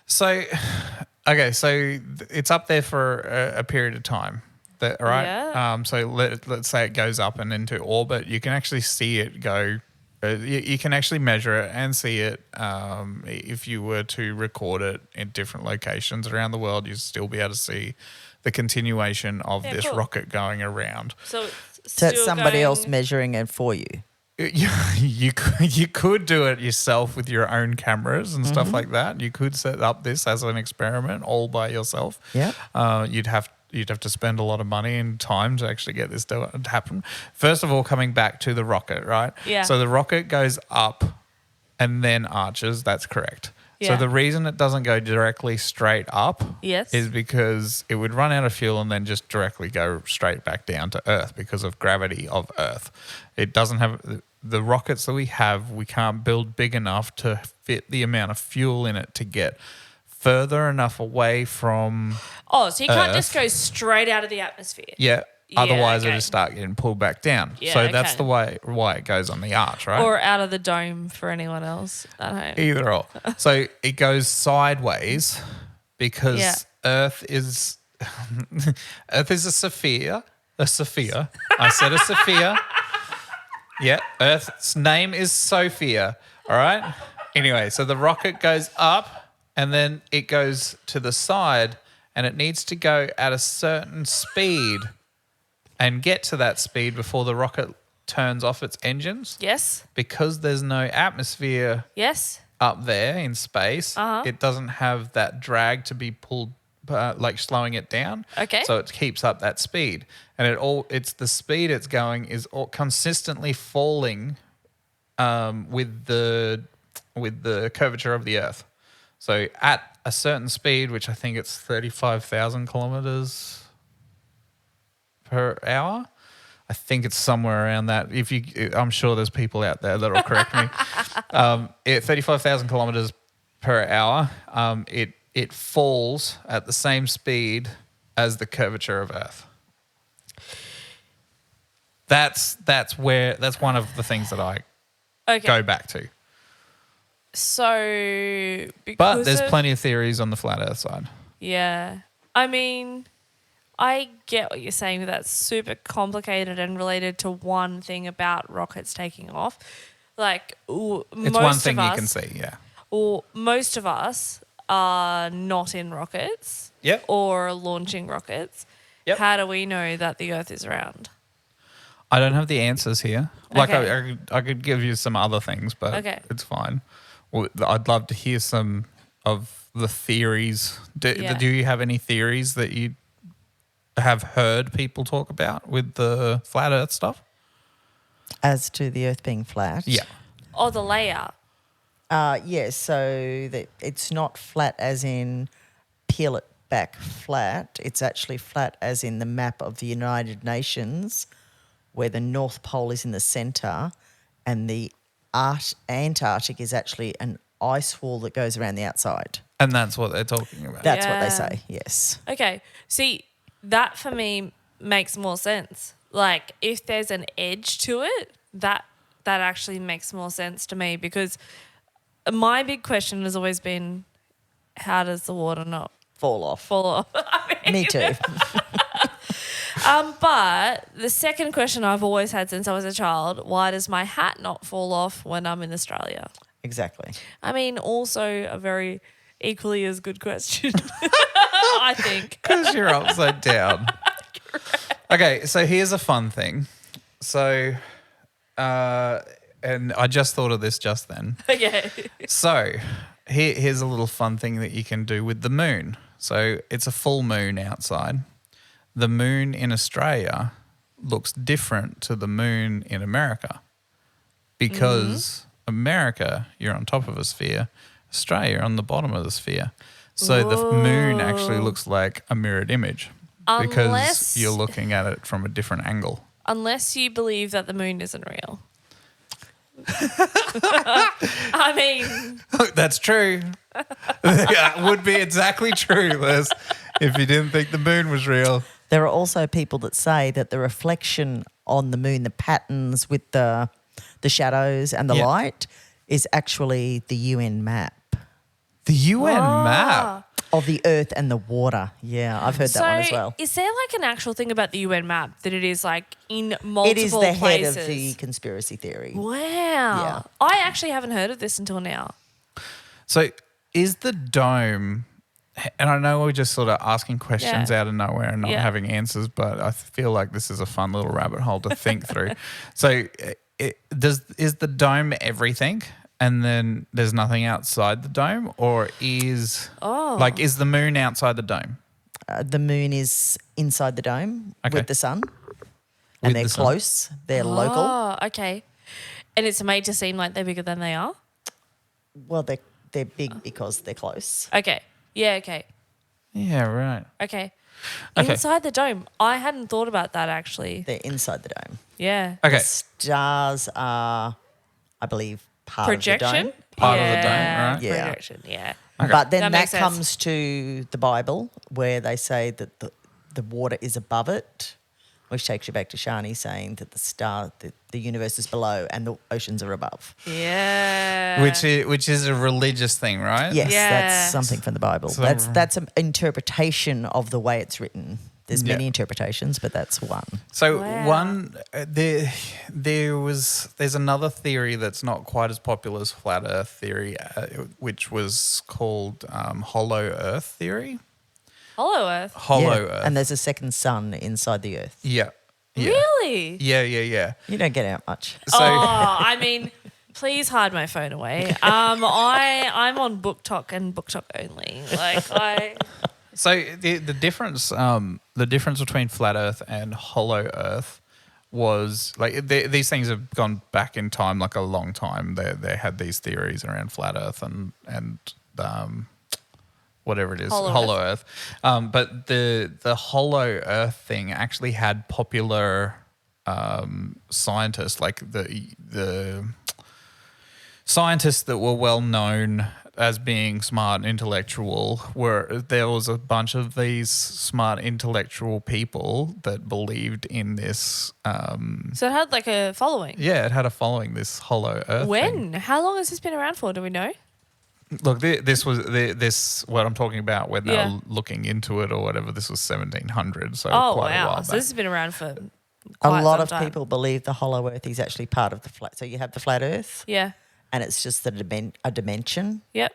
So, so it's up there for a period of time, right? Yeah. So let's say it goes up and into orbit. You can actually see it go. You can actually measure it and see it. If you were to record it in different locations around the world, you'd still be able to see the continuation of this cool. rocket going around. So it's So it's still somebody going- else measuring it for you. You could do it yourself with your own cameras and stuff like that. You could set up this as an experiment all by yourself. Yeah. You'd have to spend a lot of money and time to actually get this to happen. First of all, coming back to the rocket, right? Yeah. So the rocket goes up and then arches. That's correct. Yeah. So the reason it doesn't go directly straight up Yes. is because it would run out of fuel and then just directly go straight back down to Earth because of gravity of Earth. It doesn't have the rockets that we have. We can't build big enough to fit the amount of fuel in it to get further enough away from. Oh, so you can't just Earth. go straight out of the atmosphere. Yeah. Yeah, Otherwise, okay. it'll start getting pulled back down. Yeah, So that's okay. the way why it goes on the arch, right? Or out of the dome for anyone else at home. Either or. So it goes sideways because Yeah. Earth is Earth is a sphere. A sphere. I said a sphere. Yeah. Earth's name is Sophia. All right. Anyway, so the rocket goes up and then it goes to the side and it needs to go at a certain speed and get to that speed before the rocket turns off its engines. Yes. Because there's no atmosphere Yes. up there in space, it doesn't have that drag to be pulled, like slowing it down. Okay. So it keeps up that speed, and it's the speed it's going is consistently falling, with the curvature of the Earth. So at a certain speed, which I think it's 35,000 kilometers per hour. I think it's somewhere around that. I'm sure there's people out there that will correct me. 35,000 kilometers per hour. It falls at the same speed as the curvature of Earth. That's one of the things that I Okay. go back to. So, because But there's of- plenty of theories on the flat Earth side. Yeah. I mean, I get what you're saying, but that's super complicated and related to one thing about rockets taking off. Like, It's one thing you can see, yeah. Or most of us are not in rockets. Yep. Or launching rockets. Yep. How do we know that the Earth is round? I don't have the answers here. Like Okay. I could give you some other things, but Okay. it's fine. Well, I'd love to hear some of the theories. Yeah. Do you have any theories that you have heard people talk about with the flat Earth stuff? As to the Earth being flat. Yeah. Oh, the layout. Yes, so that it's not flat as in peel it back flat. It's actually flat as in the map of the United Nations where the North Pole is in the centre and the Antarctic is actually an ice wall that goes around the outside. And that's what they're talking about. That's what they Yeah. say, yes. Okay. See, that for me makes more sense. Like if there's an edge to it, that actually makes more sense to me, because my big question has always been, how does the water not Fall off. fall off? I mean, Me too. but the second question I've always had since I was a child, why does my hat not fall off when I'm in Australia? Exactly. I mean, also a very equally as good question, I think. Because you're upside down. Okay, so here's a fun thing. So, and I just thought of this just then. Okay. So, here's a little fun thing that you can do with the moon. So, it's a full moon outside. The moon in Australia looks different to the moon in America because America, you're on top of a sphere. Australia, you're on the bottom of the sphere. So the moon actually looks like a mirrored image because Unless- you're looking at it from a different angle. Unless you believe that the moon isn't real. I mean, That's true. That would be exactly true, Liz, if you didn't think the moon was real. There are also people that say that the reflection on the moon, the patterns with the shadows and the Yeah. light, is actually the UN map The UN map. of the earth and the water. Yeah, I've heard that one as well. is there like an actual thing about the UN map that it is like in multiple It is the places? head of the conspiracy theory. Wow. Yeah. I actually haven't heard of this until now. So is the dome, and I know we're just sort of asking questions Yeah. out of nowhere and not Yeah. having answers, but I feel like this is a fun little rabbit hole to think through. So is the dome everything? And then there's nothing outside the dome, or is is the moon outside the dome? The moon is inside the dome Okay. with the sun, With and they're the sun. close. They're local. Oh, okay. And it's made to seem like they're bigger than they are? Well, they're big because they're close. Okay. Yeah, okay. Yeah, right. Okay. Okay. Inside the dome. I hadn't thought about that actually. They're inside the dome. Yeah. Okay. The stars are, I believe, part of the Projection? dome. Part of the dome, right? Yeah. Projection, yeah. But then That that makes sense. comes to the Bible, where they say that the water is above it, which takes you back to Shani saying that the universe is below and the oceans are above. Yeah. Which is a religious thing, right? Yes, Yes. that's something from the Bible. So- That's an interpretation of the way it's written. There's many Yeah. interpretations, but that's one. So Wow. there's another theory that's not quite as popular as flat Earth theory, which was called hollow Earth theory. Hollow Earth. Hollow Yeah. Earth. And there's a second sun inside the earth. yeah. Really? Yeah. You don't get out much. So I mean, please hide my phone away. I'm on BookTok and BookTok only. So the difference between flat Earth and hollow Earth was like these things have gone back in time like a long time. They had these theories around flat Earth and whatever it is, Hollow Earth. But the hollow Earth thing actually had popular scientists, like the scientists that were well known as being smart and intellectual. There was a bunch of these smart intellectual people that believed in this. So it had like a following. Yeah, it had a following, this hollow Earth. When? thing. How long has this been around for? Do we know? Look, this was what I'm talking about when they Yeah. were looking into it or whatever. This was 1700, so Oh, quite a while wow. back. So this has been around for A quite lot some of time. people believe the hollow earth is actually part of the flat. So you have the flat earth, Yeah. and it's just a dimension. Yep.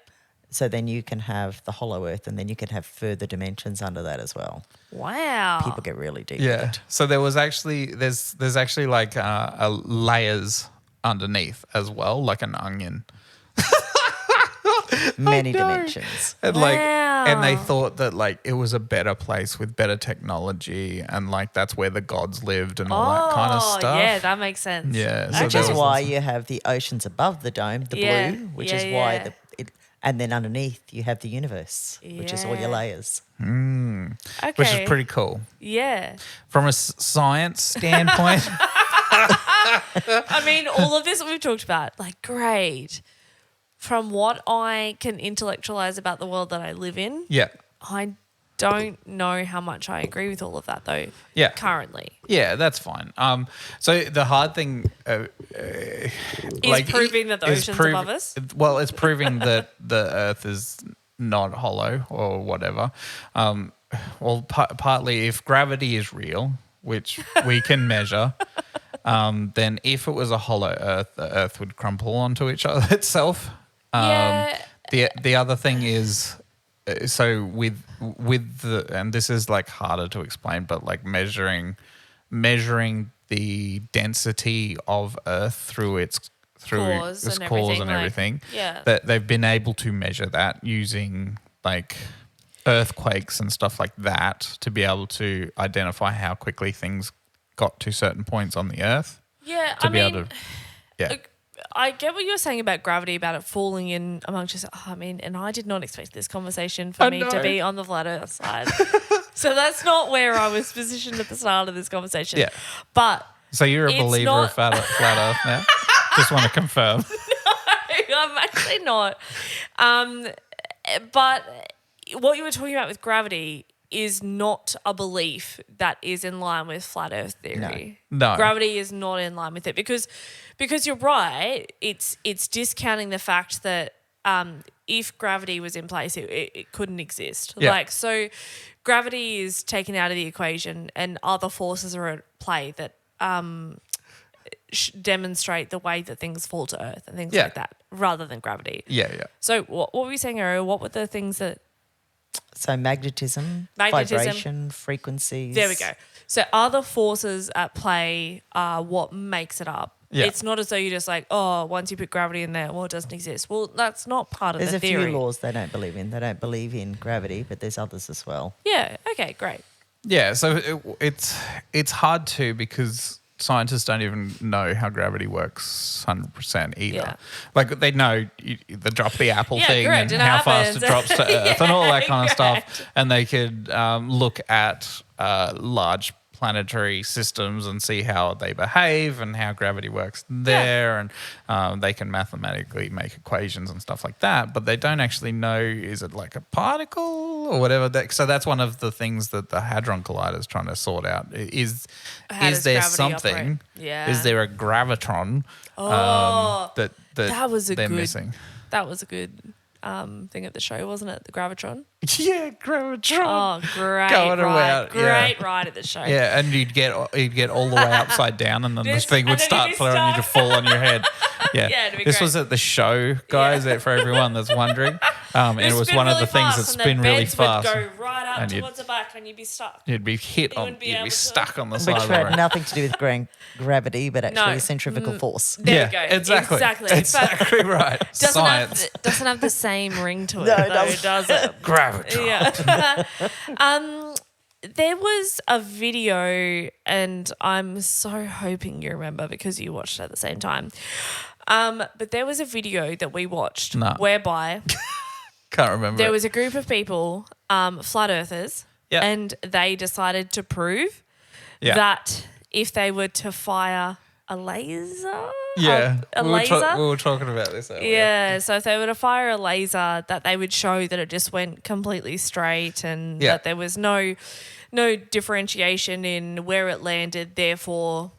So then you can have the hollow earth, and then you can have further dimensions under that as well. Wow. People get really deep. Yeah. with it. So there's actually like layers underneath as well, like an onion. Many dimensions. And and they Wow. thought that like it was a better place with better technology, and like that's where the gods lived and all that kind of stuff. Yeah, that makes sense. Yeah, so Which there is was why lots you have the oceans above the dome, the Yeah, blue, which yeah, is why yeah. and then underneath you have the universe, which is all your Yeah. layers. Okay. which is pretty cool. Yeah. From a science standpoint, I mean, all of this that we've talked about, like, great. From what I can intellectualize about the world that I live in, Yeah. I don't know how much I agree with all of that, though. Yeah. Currently, Yeah, that's fine. So the hard thing is proving that the ocean's above us. Well, it's proving that the Earth is not hollow or whatever. Partly if gravity is real, which we can measure, then if it was a hollow Earth, the Earth would crumple onto itself. Yeah. The other thing is, so with the, and this is like harder to explain, but like measuring the density of Earth through its Cores and cores and everything, everything. yeah. That they've been able to measure that using like earthquakes and stuff like that to be able to identify how quickly things got to certain points on the Earth. Yeah, To be able to, yeah. I get what you're saying about gravity, about it falling in amongst us. I mean, and I did not expect this conversation for me to be on the flat Earth side. So that's not where I was positioned at the start of this conversation. Yeah. But So you're a it's believer of flat Earth now? Just want to confirm. I'm actually not. But what you were talking about with gravity is not a belief that is in line with flat Earth theory. No. Gravity is not in line with it because you're right. It's discounting the fact that if gravity was in place, it couldn't exist. Yeah. Like, so gravity is taken out of the equation and other forces are at play that demonstrate the way that things fall to Earth and things like that, rather than gravity. Yeah, yeah. So what were you saying, Ariel? What were the things that... So magnetism, vibration, frequencies. There we go. So other forces at play are what makes it up. Yeah. It's not as though you're just like, oh, once you put gravity in there, well, it doesn't exist. Well, that's not part of There's the a theory. few laws they don't believe in. They don't believe in gravity, but there's others as well. Yeah, okay, great. Yeah, so it's hard to, because scientists don't even know how gravity works 100% either. Yeah. Like they know the drop the apple Yeah, thing correct, and it how fast happens. it drops to Earth and all that kind of correct. stuff. And they could look at large planetary systems and see how they behave and how gravity works there. And they can mathematically make equations and stuff like that. But they don't actually know, is it like a particle or whatever? So that's one of the things that the Hadron Collider is trying to sort out. Is does there gravity something? operate? Yeah. Is there a gravitron that was they're missing? That was a good thing at the show, wasn't it? The Gravitron. Yeah, gravitron. Oh, great Going ride. around, yeah. Great ride at the show. Yeah, and you'd get all the way upside down, and then this thing would and then start you'd throwing you to fall on your head. Yeah, Yeah, it'd be this great. was at the show, guys. For everyone that's wondering, and it was Spin one of really the things that fast, and spin the really beds fast. would go right up And you'd- towards the back and you'd be stuck. You'd be hit You on. wouldn't be You'd able be to- stuck on the side Which of the had road. nothing to do with gravity, but actually No. centrifugal force. There yeah, we go. exactly. Exactly. But Exactly right. Science. doesn't have the same ring to it, No, though, it does it? Gravitron. Yeah. There was a video, and I'm so hoping you remember because you watched it at the same time. But there was a video that we watched No. whereby Can't remember. there it. was a group of people, flat earthers, Yeah. and they decided to prove Yeah. that if they were to fire a laser, Yeah, a we were laser, we were talking about this earlier. yeah, so if they were to fire a laser, that they would show that it just went completely straight and Yeah. that there was no differentiation in where it landed, therefore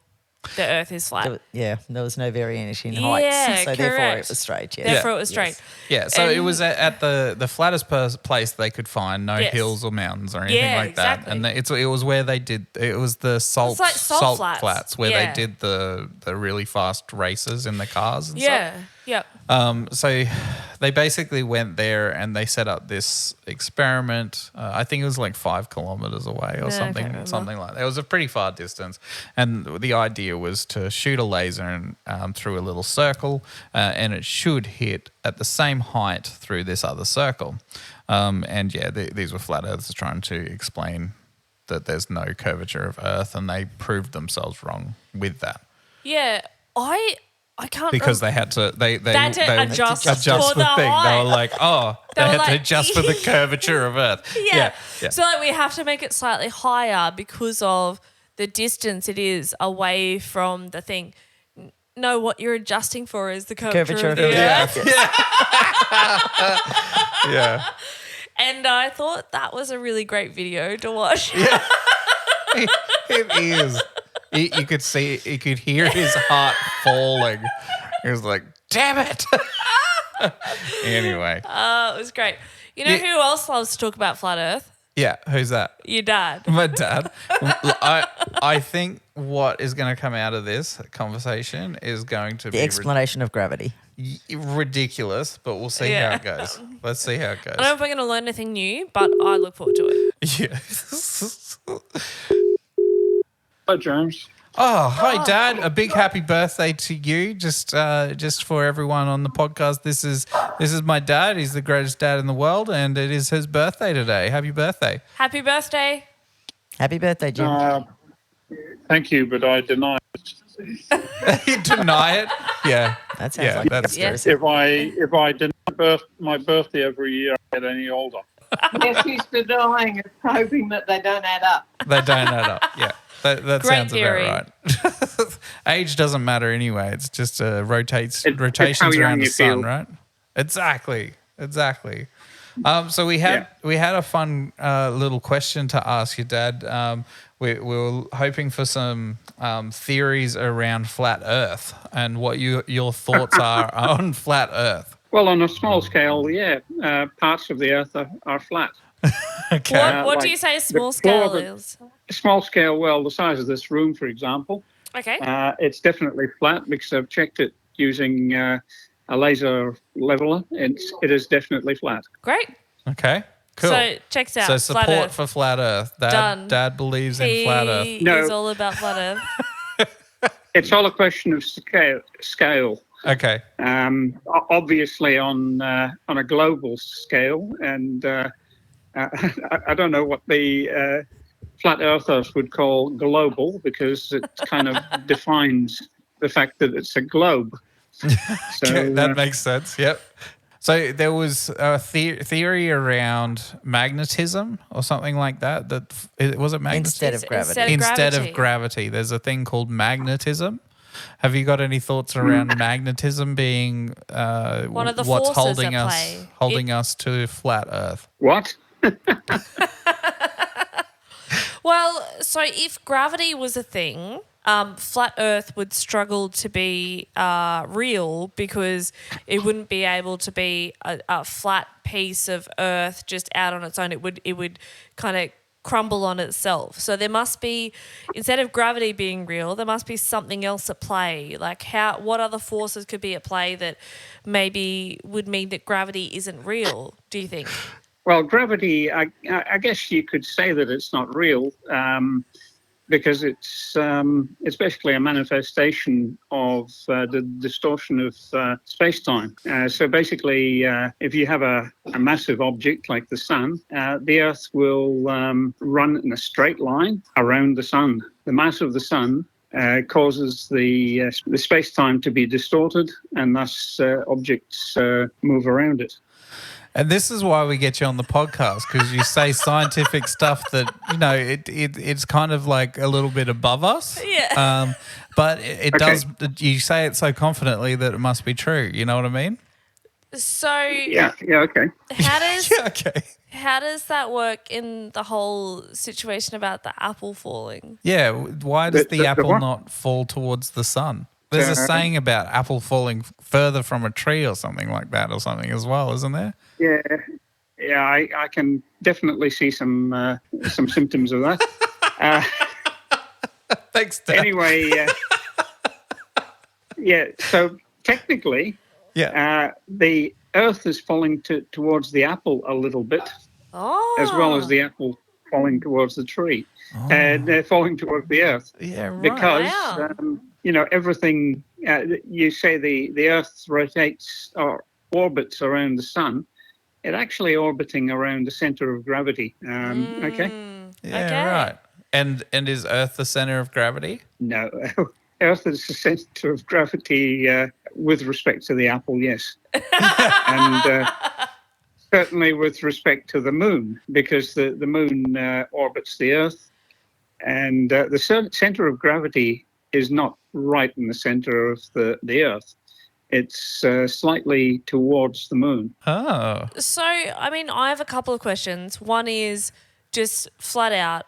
the Earth is flat. There was no variation in heights. Yeah, so therefore correct. it was straight. Yes. Therefore it was straight. Yes. Yeah, so it And- was at the flattest place they could find, no Yes. hills or mountains or anything Yeah, like that. exactly. And it was where they did, it was the salt like salt flats. flats. Where Yeah. they did the really fast races in the cars and Yeah, yep. stuff. So they basically went there and they set up this experiment. I think it was like 5 kilometers away or I can't something remember. like that. It was a pretty far distance. And the idea was to shoot a laser through a little circle and it should hit at the same height through this other circle. These were flat earthers trying to explain that there's no curvature of Earth, and they proved themselves wrong with that. Yeah, I can't Because they had to they had to adjust adjust for the the thing. They height. were like, they were had to like- adjust for the curvature of Earth. Yeah. Yeah. So like we have to make it slightly higher because of the distance it is away from the thing. No, what you're adjusting for is the curvature of the earth. Yeah. And I thought that was a really great video to watch. It is. You could see, you could hear his heart falling. He was like, damn it. Anyway. It was great. You know who else loves to talk about flat earth? Yeah, who's that? Your dad. My dad. I think what is going to come out of this conversation is going to The be explanation of gravity. ridiculous, but we'll see how it goes. Let's see how it goes. I don't know if we're going to learn anything new, but I look forward to it. Yeah. Hi, James. Oh, hi, Dad! A big happy birthday to you. Just for everyone on the podcast, this is my dad. He's the greatest dad in the world, and it is his birthday today. Happy birthday! Happy birthday. Happy birthday, Jim. Thank you, but I deny it. You deny it? Yeah, That sounds like a that's conspiracy. If I deny my birthday every year, I get any older. Yes, he's denying it, hoping that they don't add up. They don't add up. Yeah, that Great sounds theory. about right. Age doesn't matter anyway. It's just rotations it's how young around the you sun, feel. right? Exactly. So we had a fun little question to ask you, Dad. We were hoping for some theories around flat Earth and what your thoughts are on flat Earth. Well, on a small scale, yeah, parts of the Earth are flat. Okay. What do like you say the small floor scale of it- is? Small scale, well, the size of this room, for example, Okay. it's definitely flat because I've checked it using a laser leveler. It is definitely flat. Great. Okay. Cool. So checks out. So flat support Earth. for flat Earth. Done. Dad believes in flat Earth. He No. is all about flat Earth. It's all a question of scale. Okay. Obviously on a global scale, and I don't know what the flat earthers would call global because it kind of defines the fact that it's a globe. So That makes sense. Yep. So there was a theory around magnetism or something like that. Was it magnetism? Instead of gravity. Instead of gravity, there's a thing called magnetism. Have you got any thoughts around magnetism being One of the what's forces at holding us to flat Earth? what? Well, so if gravity was a thing, flat Earth would struggle to be real because it wouldn't be able to be a flat piece of Earth just out on its own. It would kind of crumble on itself. So there must be, instead of gravity being real, there must be something else at play. Like what other forces could be at play that maybe would mean that gravity isn't real, do you think? Well, gravity, I guess you could say that it's not real because it's basically a manifestation of the distortion of space-time. So basically, if you have a massive object like the sun, the Earth will run in a straight line around the sun. The mass of the sun causes the space-time to be distorted, and thus objects move around it. And this is why we get you on the podcast, because you say scientific stuff that, it's kind of like a little bit above us. Yeah. But it does, you say it so confidently that it must be true. You know what I mean? So Yeah, okay. how does Yeah, okay. how does that work in the whole situation about the apple falling? Yeah, why does the the apple what? not fall towards the sun? There's a saying about apple falling further from a tree or something like that or something as well, isn't there? Yeah, I can definitely see some symptoms of that. Thanks, Dad. Anyway, so technically, the Earth is falling towards the apple a little bit, Oh. as well as the apple falling towards the tree. And they're falling towards the Earth. Yeah, right. Because, Wow. everything, you say the Earth rotates or orbits around the sun. It actually orbiting around the center of gravity. Okay? Yeah, Okay. right. And is Earth the center of gravity? No. Earth is the center of gravity with respect to the apple, yes. And certainly with respect to the moon, because the moon orbits the Earth. And the center of gravity is not right in the center of the Earth. It's slightly towards the moon. Oh. So, I mean, I have a couple of questions. One is just flat out,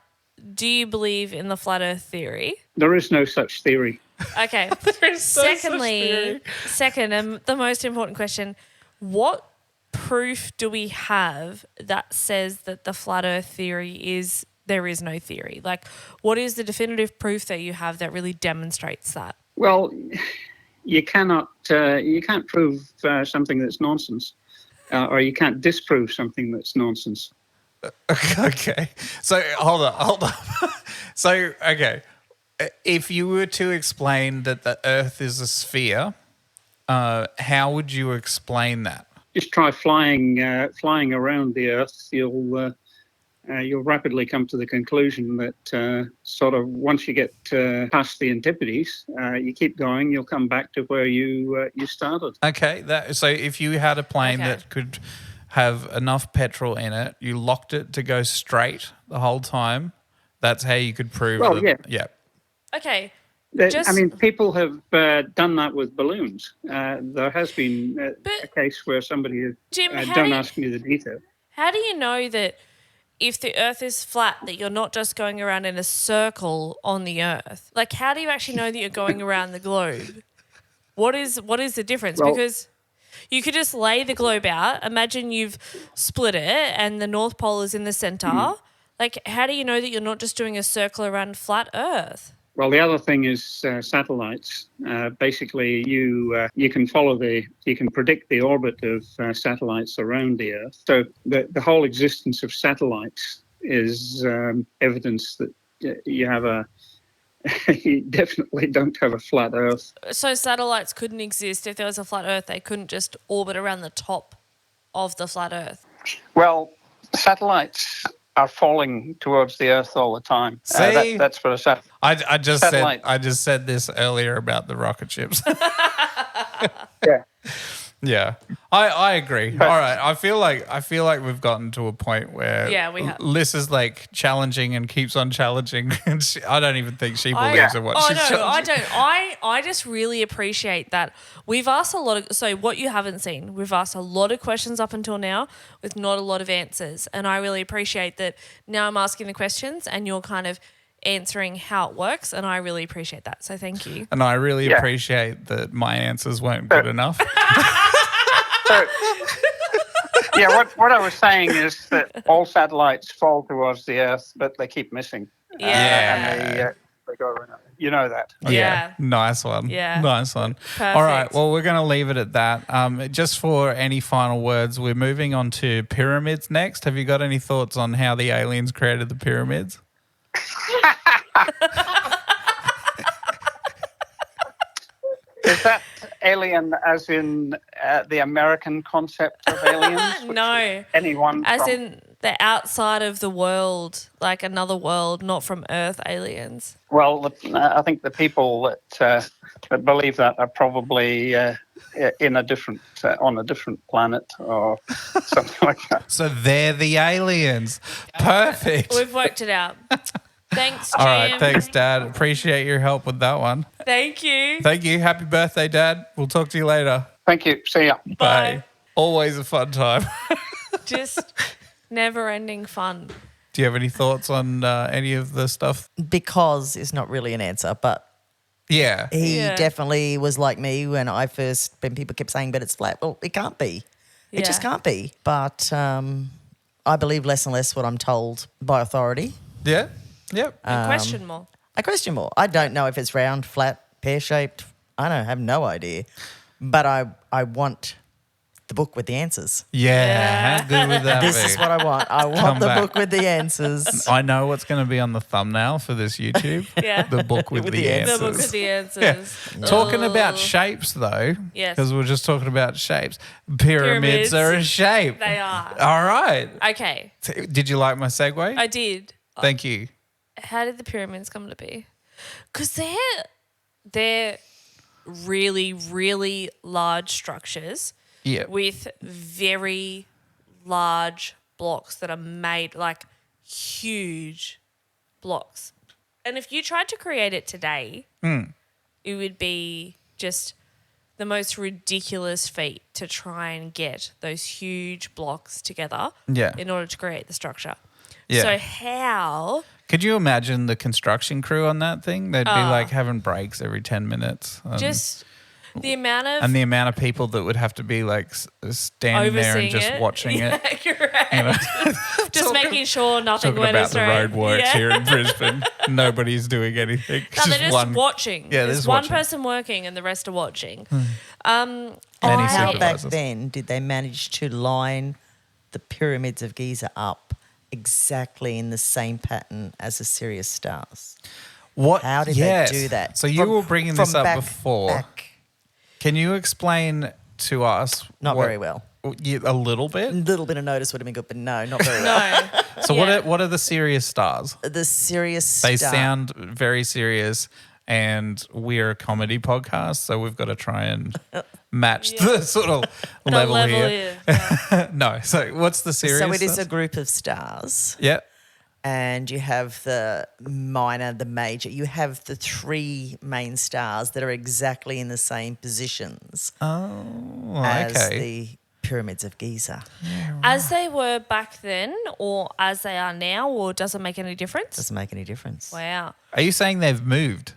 do you believe in the flat earth theory? There is no such theory. Okay. Second, and the most important question, what proof do we have that says that the flat earth theory is there is no theory? Like, what is the definitive proof that you have that really demonstrates that? Well, you can't prove something that's nonsense, or you can't disprove something that's nonsense. Okay. So hold on. So, okay. If you were to explain that the Earth is a sphere, how would you explain that? Just try flying around the Earth. You'll rapidly come to the conclusion that sort of once you get past the antipodes, you keep going, you'll come back to where you started. Okay. So if you had a plane that could have enough petrol in it, you locked it to go straight the whole time, that's how you could prove yeah. Okay. I mean, people have done that with balloons. There has been a case where somebody, Jim, don't ask me the detail. How do you know that if the Earth is flat, that you're not just going around in a circle on the Earth? Like, how do you actually know that you're going around the globe? What is the difference? Well, because you could just lay the globe out. Imagine you've split it and the North Pole is in the centre. Like, how do you know that you're not just doing a circle around flat Earth? Well, the other thing is satellites. Basically, you can predict the orbit of satellites around the Earth. So the whole existence of satellites is evidence that you definitely don't have a flat Earth. So satellites couldn't exist if there was a flat Earth. They couldn't just orbit around the top of the flat Earth. Well, satellites are falling towards the Earth all the time. See? That's what a satellite. I just said this earlier about the rocket ships. Yeah. Yeah, I agree. All right, I feel like we've gotten to a point where we have. Liz is like challenging and keeps on challenging, and I don't even think she believes in what she's challenging. I just really appreciate that we've asked a lot of. So what you haven't seen, we've asked a lot of questions up until now with not a lot of answers, and I really appreciate that. Now I'm asking the questions, and you're kind of answering how it works, and I really appreciate that. So thank you. And I really appreciate that my answers weren't good enough. So, what I was saying is that all satellites fall towards the Earth, but they keep missing. And they go around. You know that. Yeah. Nice one. Yeah. Nice one. Perfect. All right. Well, we're going to leave it at that. Just for any final words, we're moving on to pyramids next. Have you got any thoughts on how the aliens created the pyramids? Is that alien as in the American concept of aliens? No. Anyone as in the outside of the world, like another world, not from Earth aliens. Well, I think the people that believe that are probably in a different on a different planet or something like that. So they're the aliens. Perfect. We've worked it out. Thanks, Jim. All right. Thanks, Dad. Appreciate your help with that one. Thank you. Thank you. Happy birthday, Dad. We'll talk to you later. Thank you. See ya. Bye. Always a fun time. Just never-ending fun. Do you have any thoughts on any of the stuff? Because is not really an answer, but Yeah. he definitely was like me when people kept saying, but it's flat. Well, it can't be. It just can't be. But I believe less and less what I'm told by authority. Yeah. Yep. And question more. I question more. I don't know if it's round, flat, pear-shaped. I have no idea. But I want the book with the answers. Yeah. How good would that be? This is what I want. I want the book with the answers. I know what's going to be on the thumbnail for this YouTube. Yeah. The book with the answers. The book with the answers. Yeah. Talking about shapes, though, yes, because we're just talking about shapes. Pyramids are a shape. They are. All right. Okay. Did you like my segue? I did. Thank you. How did the pyramids come to be? Because they're really, really large structures with very large blocks that are made, like huge blocks. And if you tried to create it today, it would be just the most ridiculous feat to try and get those huge blocks together in order to create the structure. Yeah. So how... Could you imagine the construction crew on that thing? They'd be like having breaks every 10 minutes. Just the amount of... And the amount of people that would have to be like standing there and just watching it. Correct. You know? Just making sure nothing Talking went about the astray. road works here in Brisbane. Nobody's doing anything. No, they're just watching. Yeah, there's one person working and the rest are watching. Many How back supervisors. then did they manage to line the pyramids of Giza up exactly in the same pattern as the Sirius stars? What? How did Yes. they do that? So you were bringing this up before. Back, Can you explain to us? not very well. A little bit. A little bit of notice would have been good, but no, not very well. No. So what are the Sirius stars? The Sirius They star. sound very serious, and we're a comedy podcast, so we've got to try and match the sort of level here. No, so what's the Sirius? So it is stars? a group of stars. Yeah. And you have the minor, the major. You have the three main stars that are exactly in the same positions as okay. the pyramids of Giza. As they were back then or as they are now, or does it make any difference? Doesn't make any difference. Wow. Are you saying they've moved?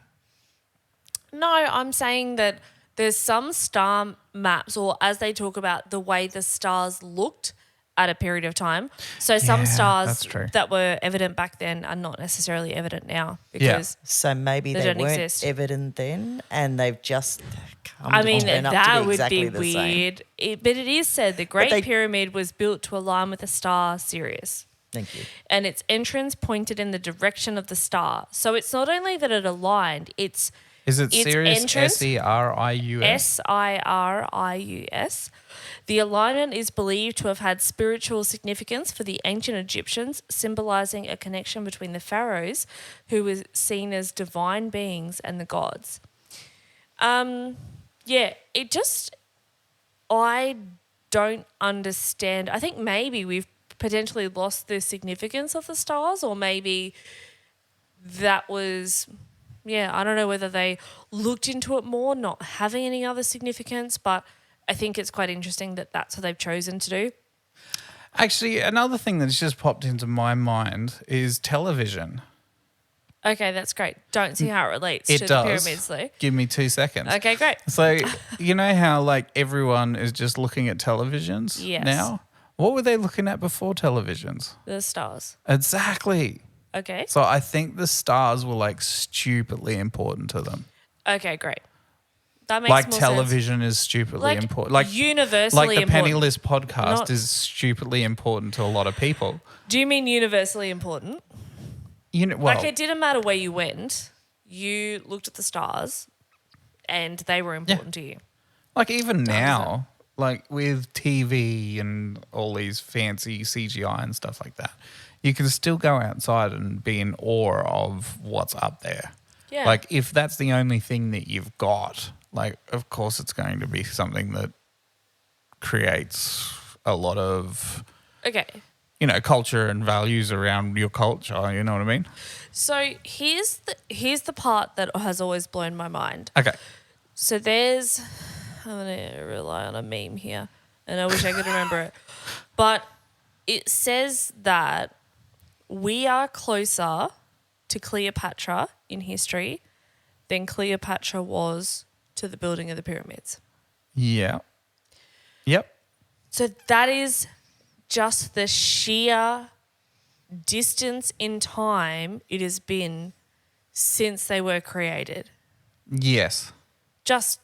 No, I'm saying that there's some star maps, or as they talk about the way the stars looked at a period of time. So some Yeah, stars that's true. that were evident back then are not necessarily evident now because So maybe They they don't weren't exist. evident then and they've just come I to mean, turn up to that be would exactly be the same. weird. But it is said the Great they- Pyramid was built to align with the star Sirius. Thank you. And its entrance pointed in the direction of the star. So it's not only that it aligned, it's Is it its Sirius? entrance- Sirius? Sirius. The alignment is believed to have had spiritual significance for the ancient Egyptians, symbolizing a connection between the pharaohs, who were seen as divine beings, and the gods. It just, I don't understand. I think maybe we've potentially lost the significance of the stars, or maybe that was... I don't know whether they looked into it more, not having any other significance, but I think it's quite interesting that that's what they've chosen to do. Actually, another thing that's just popped into my mind is television. Okay, that's great. Don't see how it relates It to does. the pyramids, though. Give me 2 seconds. Okay, great. So, you know how like everyone is just looking at televisions Yes. now? What were they looking at before televisions? The stars. Exactly. Okay. So I think the stars were like stupidly important to them. Okay, great. That makes Like more television is stupidly Like important. Like universally like the Penny important. Lys podcast Not- is stupidly important to a lot of people. sense. Do you mean universally important? You know, well, Like it didn't matter where you went, you looked at the stars and they were important to you. like even now, like with TV and all these fancy CGI and stuff like that, you can still go outside and be in awe of what's up there. Yeah. Like if that's the only thing that you've got, like of course it's going to be something that creates a lot of, Okay. you know, culture and values around your culture, you know what I mean? So here's the part that has always blown my mind. Okay. So I'm going to rely on a meme here, and I wish I could remember it. But it says that we are closer to Cleopatra in history than Cleopatra was to the building of the pyramids. Yeah. Yep. So that is just the sheer distance in time it has been since they were created. Yes. Just,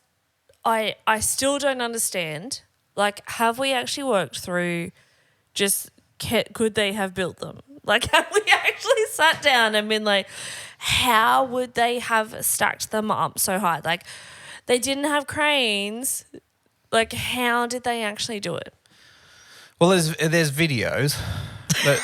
I still don't understand. Like, have we actually worked through just could they have built them? Like, have we actually sat down and been like, how would they have stacked them up so high? Like, they didn't have cranes. Like, how did they actually do it? Well, there's videos. That,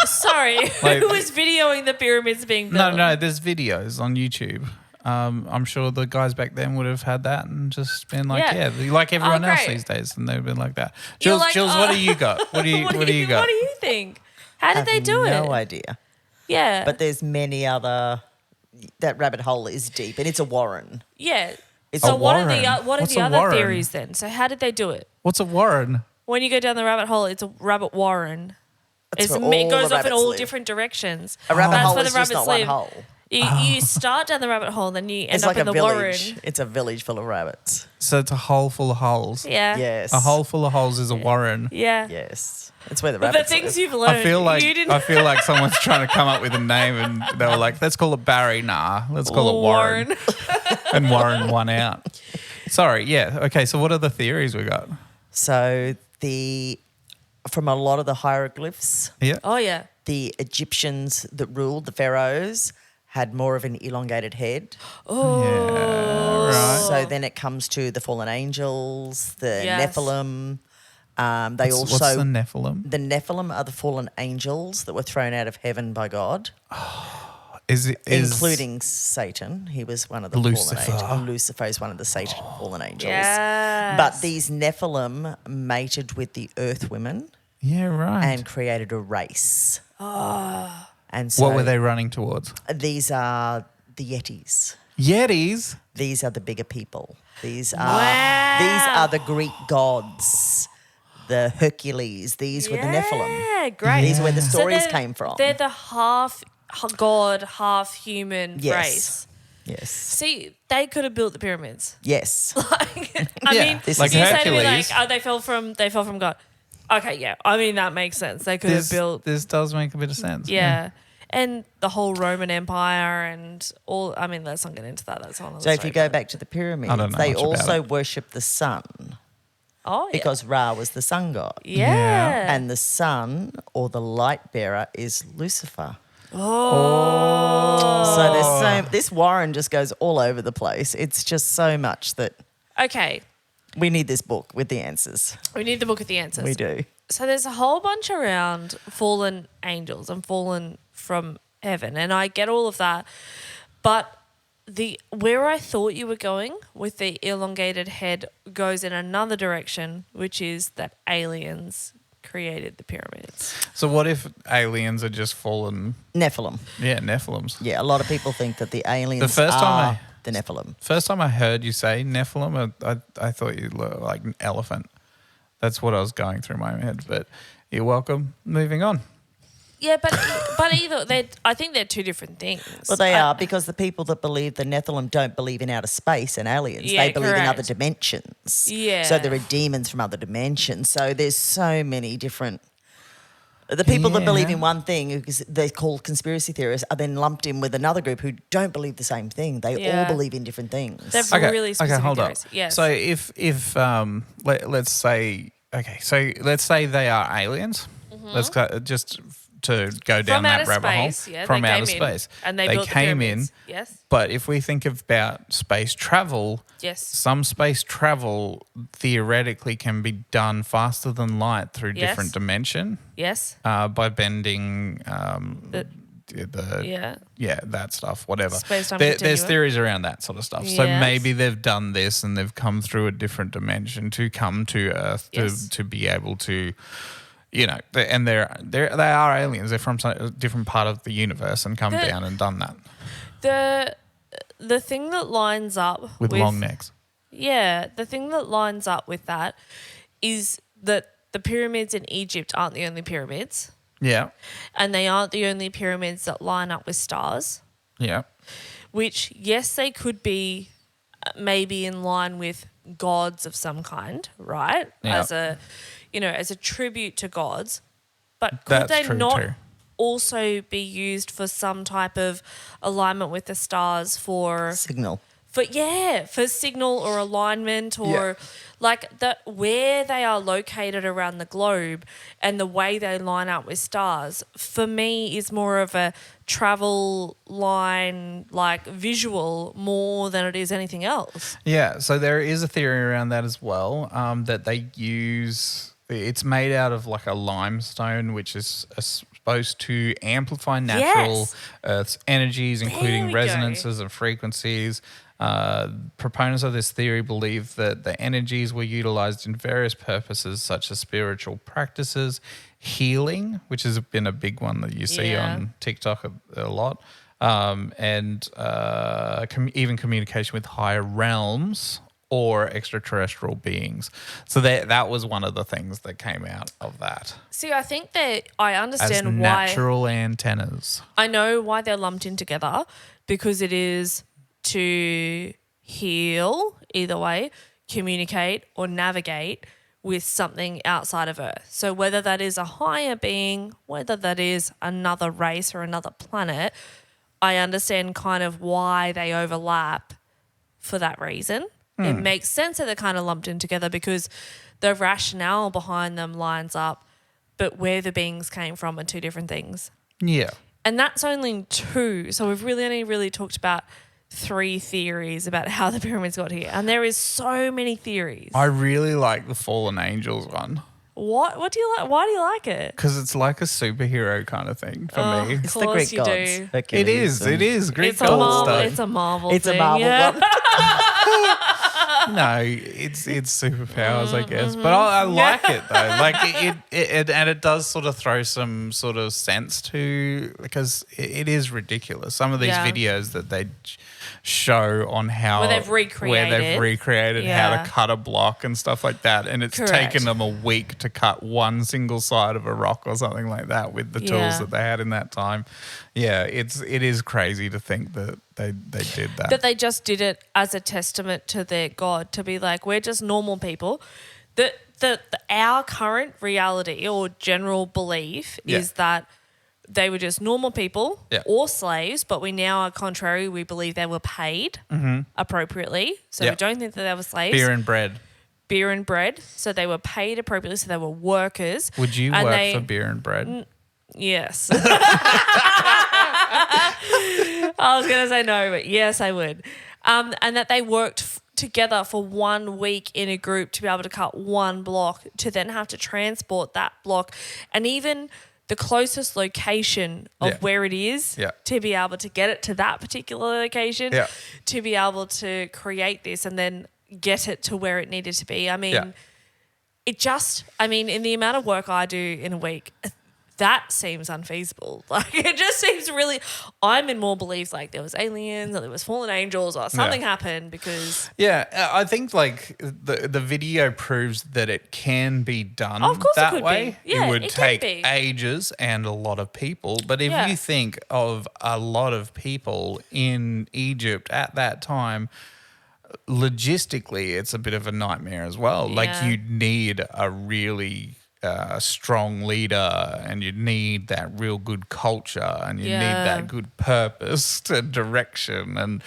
Sorry, Like- who was videoing the pyramids being built? no, there's videos on YouTube. I'm sure the guys back then would have had that and just been like, Yeah. like everyone else great. these days, and they've been like that. You're Jules, like, Jules, what do you got? What do you what what do you got? What do you think? How did they do it? No idea. Yeah. But there's many other that rabbit hole is deep, and it's a warren. Yeah. It's So a what are warren. the What's other a warren? theories then? So how did they do it? What's a warren? When you go down the rabbit hole, it's a rabbit warren. That's where It all goes the off in rabbits all live. different directions. A rabbit That's hole where is the just rabbits not one live. hole. You start down the rabbit hole, then you end It's up like in a the village. warren. It's a village full of rabbits. So it's a hole full of holes. Yeah. Yes. A hole full of holes is a warren. Yeah. Yes. It's where the But the rabbits things live. you've learned, I feel you didn't. like someone's trying to come up with a name, and they were like, "Let's call it Barry." Nah, let's call it Warren. And Warren won out. Sorry. Yeah. Okay. So what are the theories we got? So from a lot of the hieroglyphs, Yeah. Oh yeah. the Egyptians that ruled, the pharaohs, had more of an elongated head. Yeah. Right. So then it comes to the fallen angels, the Yes. Nephilim. What's the Nephilim? The Nephilim are the fallen angels that were thrown out of heaven by God, including Satan. He was one of the Lucifer. fallen angels. Lucifer is one of the Satan fallen angels. Yes. But these Nephilim mated with the earth women Yeah. Right. and created a race. Oh. And so what were they running towards? These are the Yetis. Yetis. These are the bigger people. These are the Greek gods, the Hercules. These were the Nephilim. Yeah, great. These are where the So stories they're- came from. They're the half god, half human Yes. race. Yes. See, they could have built the pyramids. Yes. I Yeah. mean, This Like you say to me Hercules. like, oh, they fell from God. Okay, yeah. I mean, that makes sense. They could have built, This does make a bit of sense. yeah. And the whole Roman Empire and all. I mean, let's not get into that. That's on. So if you go back to the pyramids, I don't know they much about also it. worship the sun oh yeah, because Ra was the sun god. yeah. And the sun or the light bearer is Lucifer. Oh. So there's this warren just goes all over the place. It's just so much that Okay, we need this book with the answers. we need the book of the answers. We do. So there's a whole bunch around fallen angels and fallen from heaven, and I get all of that. But where I thought you were going with the elongated head goes in another direction, which is that aliens created the pyramids. So what if aliens are just fallen? Nephilim. Yeah, Nephilims. Yeah, a lot of people think that the aliens The first time are the Nephilim. First time I heard you say Nephilim, I thought you looked like an elephant. That's what I was going through my head. But you're welcome. Moving on. Yeah, but I think they're two different things. Well, they are because the people that believe the Nephilim don't believe in outer space and aliens. Yeah, they believe in correct. other dimensions. Yeah. So there are demons from other dimensions. So there's so many different. The people that believe in one thing, because they're called conspiracy theorists, are then lumped in with another group who don't believe the same thing. They Yeah. all believe in different things. They're really specific hold on. theories. Yes. So if let's say they are aliens. Let's go, just to go down that outer rabbit space, hole yeah, from they outer came in space, and they built the came in. pyramids. Yes. But if we think about space travel, Yes. some space travel theoretically can be done faster than light through Yes. different dimension Yes. by bending Yeah. that stuff, whatever. Space-time There's continuum. theories around that sort of stuff. So Yes. maybe they've done this and they've come through a different dimension to come to Earth Yes. to be able to, and they are aliens. They're from a different part of the universe and come down and done that The thing that lines up with long necks. Yeah, the thing that lines up with that is that the pyramids in Egypt aren't the only pyramids, Yeah, and they aren't the only pyramids that line up with stars, yeah, which, yes, they could be maybe in line with gods of some kind, right? Yeah. As a tribute to gods. But could That's they true not too. also be used for some type of alignment with the stars for Signal. for signal or alignment or like that where they are located around the globe and the way they line up with stars for me is more of a travel line like visual more than it is anything else. Yeah, so there is a theory around that as well, that they use. It's made out of like a limestone, which is supposed to amplify natural Yes. Earth's energies, including we go. resonances and frequencies. Proponents of this theory believe that the energies were utilized in various purposes, such as spiritual practices, healing, which has been a big one that you see Yeah. on TikTok a lot, and even communication with higher realms or extraterrestrial beings. So that was one of the things that came out of that. See, I think that I As understand why. natural antennas. I know why they're lumped in together, because it is to heal, either way, communicate or navigate with something outside of Earth. So whether that is a higher being, whether that is another race or another planet, I understand kind of why they overlap for that reason. It makes sense that they're kind of lumped in together because the rationale behind them lines up, but where the beings came from are two different things. Yeah. And that's only two. So we've only really talked about 3 theories about how the pyramids got here. And there is so many theories. I really like the fallen angels one. What do you like? Why do you like it? Because it's like a superhero kind of thing for me. It's the Greek you gods. do. Hercules It and- is. Greek It's a god Marvel. stuff. It's a Marvel. It's a thing, Marvel yeah. one. No, it's superpowers, I guess. But I like it though. Like it and it does sort of throw some sort of sense to, because it is ridiculous. Some of these Yeah. videos that they show on how Where they've recreated. how Yeah. to cut a block and stuff like that, and it's Correct. taken them a week to cut one single side of a rock or something like that with the Yeah. tools that they had in that time. Yeah, it is crazy to think that they did that. That they just did it as a testament to their God, to be like, we're just normal people. Our current reality or general belief Yeah. is that they were just normal people Yeah. or slaves, but we now are contrary. We believe they were paid appropriately. So Yeah. we don't think that they were slaves. Beer and bread. Beer and bread. So they were paid appropriately. So they were workers. Would you And work for beer and bread? Yes. I was going to say no, but yes, I would. And that they worked together for 1 week in a group to be able to cut one block, to then have to transport that block, and even the closest location of Yeah. where it is, Yeah. to be able to get it to that particular location, Yeah. to be able to create this and then get it to where it needed to be. I mean, Yeah. in the amount of work I do in a week, that seems unfeasible. Like, it just seems really, I'm in more beliefs like there was aliens or there was fallen angels or something happened, because Yeah, I think like the video proves that it can be done Of course it that could be. way. Yeah, it would it can take be. ages and a lot of people. But if Yeah. you think of a lot of people in Egypt at that time, logistically, it's a bit of a nightmare as well. Like, Yeah. you'd need a really strong leader, and you need that real good culture, and you need Yeah. that good purpose to direction, and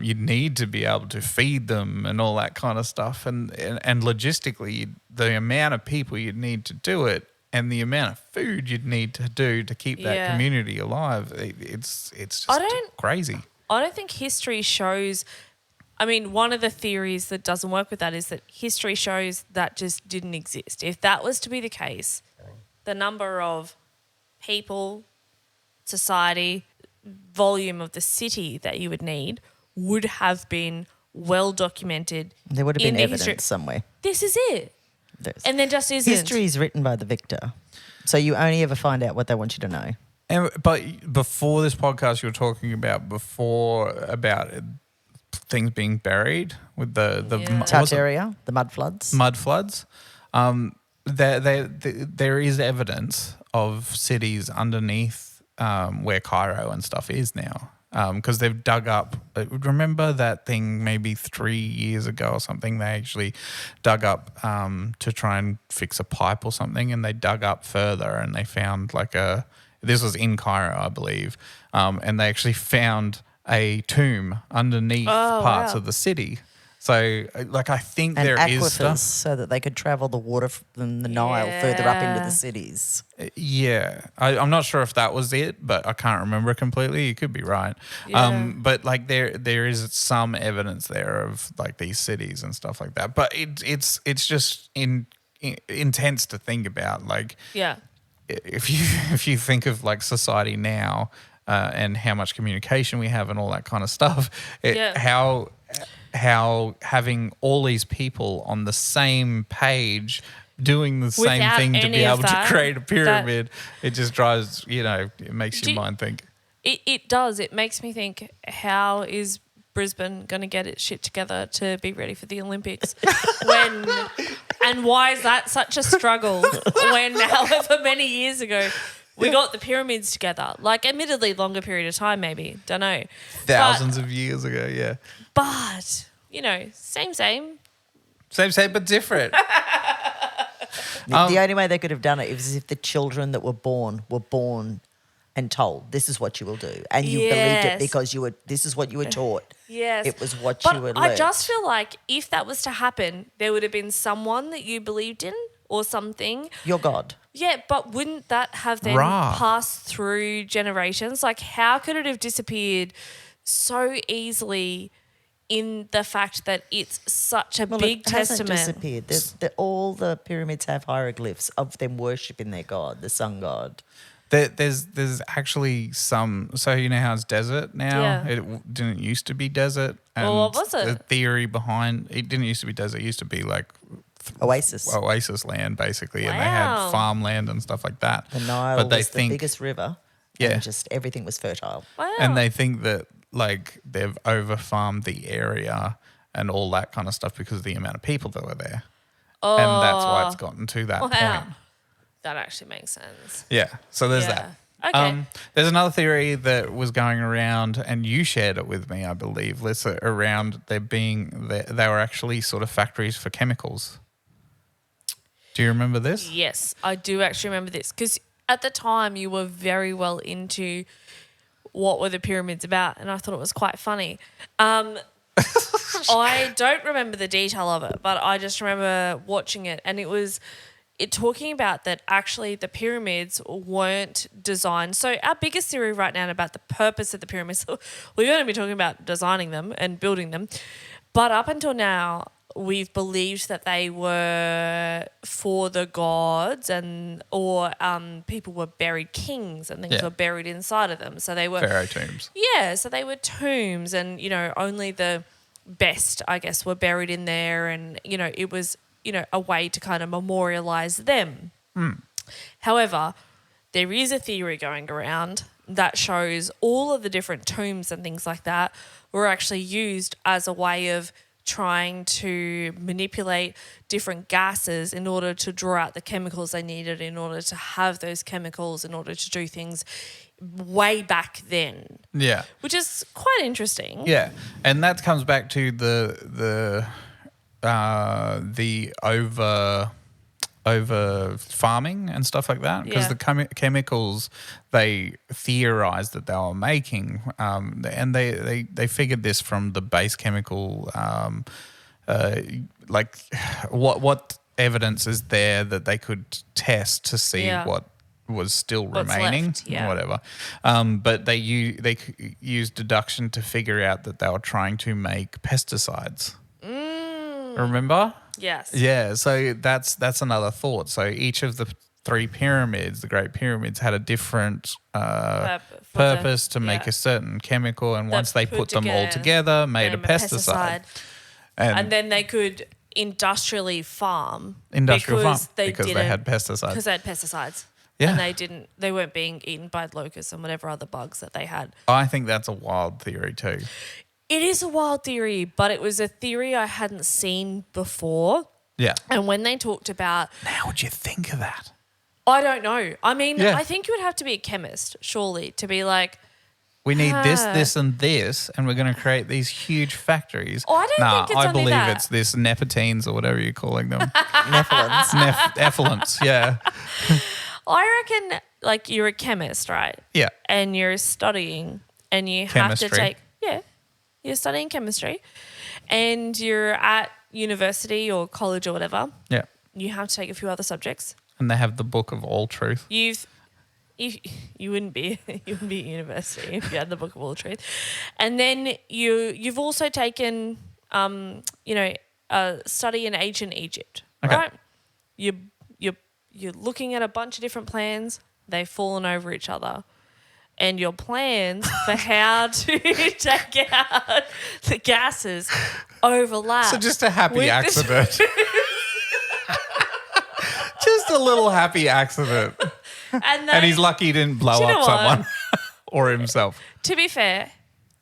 you need to be able to feed them and all that kind of stuff. And logistically, the amount of people you'd need to do it and the amount of food you'd need to do to keep that Yeah. community alive, it's just I don't- crazy. I don't think history shows. I mean, one of the theories that doesn't work with that is that history shows that just didn't exist. If that was to be the case, the number of people, society, volume of the city that you would need would have been well documented. There would have in been the evidence history. somewhere. This is it. There's- And there just isn't. History is written by the victor. So you only ever find out what they want you to know. But before this podcast, you were talking about things being buried with the Yeah. what was it? Tartaria, the mud floods. Mud floods. There is evidence of cities underneath where Cairo and stuff is now, because they've dug up. Remember that thing maybe 3 years ago or something? They actually dug up to try and fix a pipe or something, and they dug up further and they found this was in Cairo, I believe, and they actually found a tomb underneath parts wow. of the city. So, I think and there is aquifers stuff. so that they could travel the water from the Nile further up into the cities. Yeah, I'm not sure if that was it, but I can't remember completely. You could be right. Yeah. But there is some evidence there of these cities and stuff like that. But it's just intense to think about. Yeah. If you think of society now and how much communication we have and all that kind of stuff, how having all these people on the same page doing the same Without thing to any be of able to that, create a pyramid, it just drives, it makes your mind think. It does. It makes me think, how is Brisbane going to get its shit together to be ready for the Olympics? And why is that such a struggle when however many years ago we got the pyramids together? Like, admittedly, longer period of time maybe. Don't know. Thousands of years ago, yeah. But, same. Same, but different. The only way they could have done it is if the children that were born and told, this is what you will do. And you believed it because this is what you were taught. Yes. It was what but you were I learned. just feel like if that was to happen, there would have been someone that you believed in or something. Your God. Yeah, but wouldn't that have then passed through generations? Like, how could it have disappeared so easily in the fact that it's such a big it hasn't testament? disappeared. All the pyramids have hieroglyphs of them worshipping their God, the sun god. There's actually some. So you know how it's desert now. Yeah. It didn't used to be desert. And Well, what was it? The theory behind it didn't used to be desert. It used to be like oasis land basically, and they had farmland and stuff like that. The Nile was the biggest river. Yeah, and just everything was fertile. Wow. And they think that like they've over farmed the area and all that kind of stuff because of the amount of people that were there. Oh. And that's why it's gotten to that point. That actually makes sense. Yeah. So there's that. Okay. There's another theory that was going around, and you shared it with me, I believe, Lisa, around there being they were actually sort of factories for chemicals. Do you remember this? Yes, I do actually remember this because at the time you were very well into what were the pyramids about, and I thought it was quite funny. I don't remember the detail of it, but I just remember watching it, and it talking about that actually the pyramids weren't designed. So our biggest theory right now about the purpose of the pyramids, we're going to be talking about designing them and building them, but up until now, we've believed that they were for the gods or people were buried, kings and things were buried inside of them. So they were pharaoh tombs. Yeah, so they were tombs, and only the best, I guess, were buried in there, and it was a way to kind of memorialize them. However, there is a theory going around that shows all of the different tombs and things like that were actually used as a way of trying to manipulate different gases in order to draw out the chemicals they needed in order to have those chemicals in order to do things way back then. Yeah. Which is quite interesting. Yeah. And that comes back to the over farming and stuff like that, because the chemicals they theorized that they were making, and they figured this from the base chemical, like what evidence is there that they could test to see what was still remaining, whatever. But they used deduction to figure out that they were trying to make pesticides. Remember? Yes. Yeah, so that's another thought. So each of the three pyramids, the Great Pyramids, had a different purpose to make a certain chemical, and once they put them all together, made a pesticide. And then they could industrially farm. Because they had pesticides. Because they had pesticides. Yeah. And they weren't being eaten by locusts and whatever other bugs that they had. I think that's a wild theory too. It is a wild theory, but it was a theory I hadn't seen before. Yeah. And when they talked about... How would you think of that? I don't know. I mean, I think you would have to be a chemist, surely, to be like... We need this, and this, and we're going to create these huge factories. Oh, I don't think it's only that. It's this nepentines or whatever you're calling them. Nephilims. Effluents, yeah. I reckon, like, you're a chemist, right? Yeah. And you're studying, and you have to take... Yeah. You're studying chemistry, and you're at university or college or whatever. Yeah. You have to take a few other subjects. And they have the book of all truth. You wouldn't be at university if you had the book of all truth. And then you've also taken a study in ancient Egypt, right? You're looking at a bunch of different plans. They've fallen over each other. And your plans for how to take out the gases overlap. So just a happy accident. Just a little happy accident. And he's lucky he didn't blow up someone. or himself. To be fair,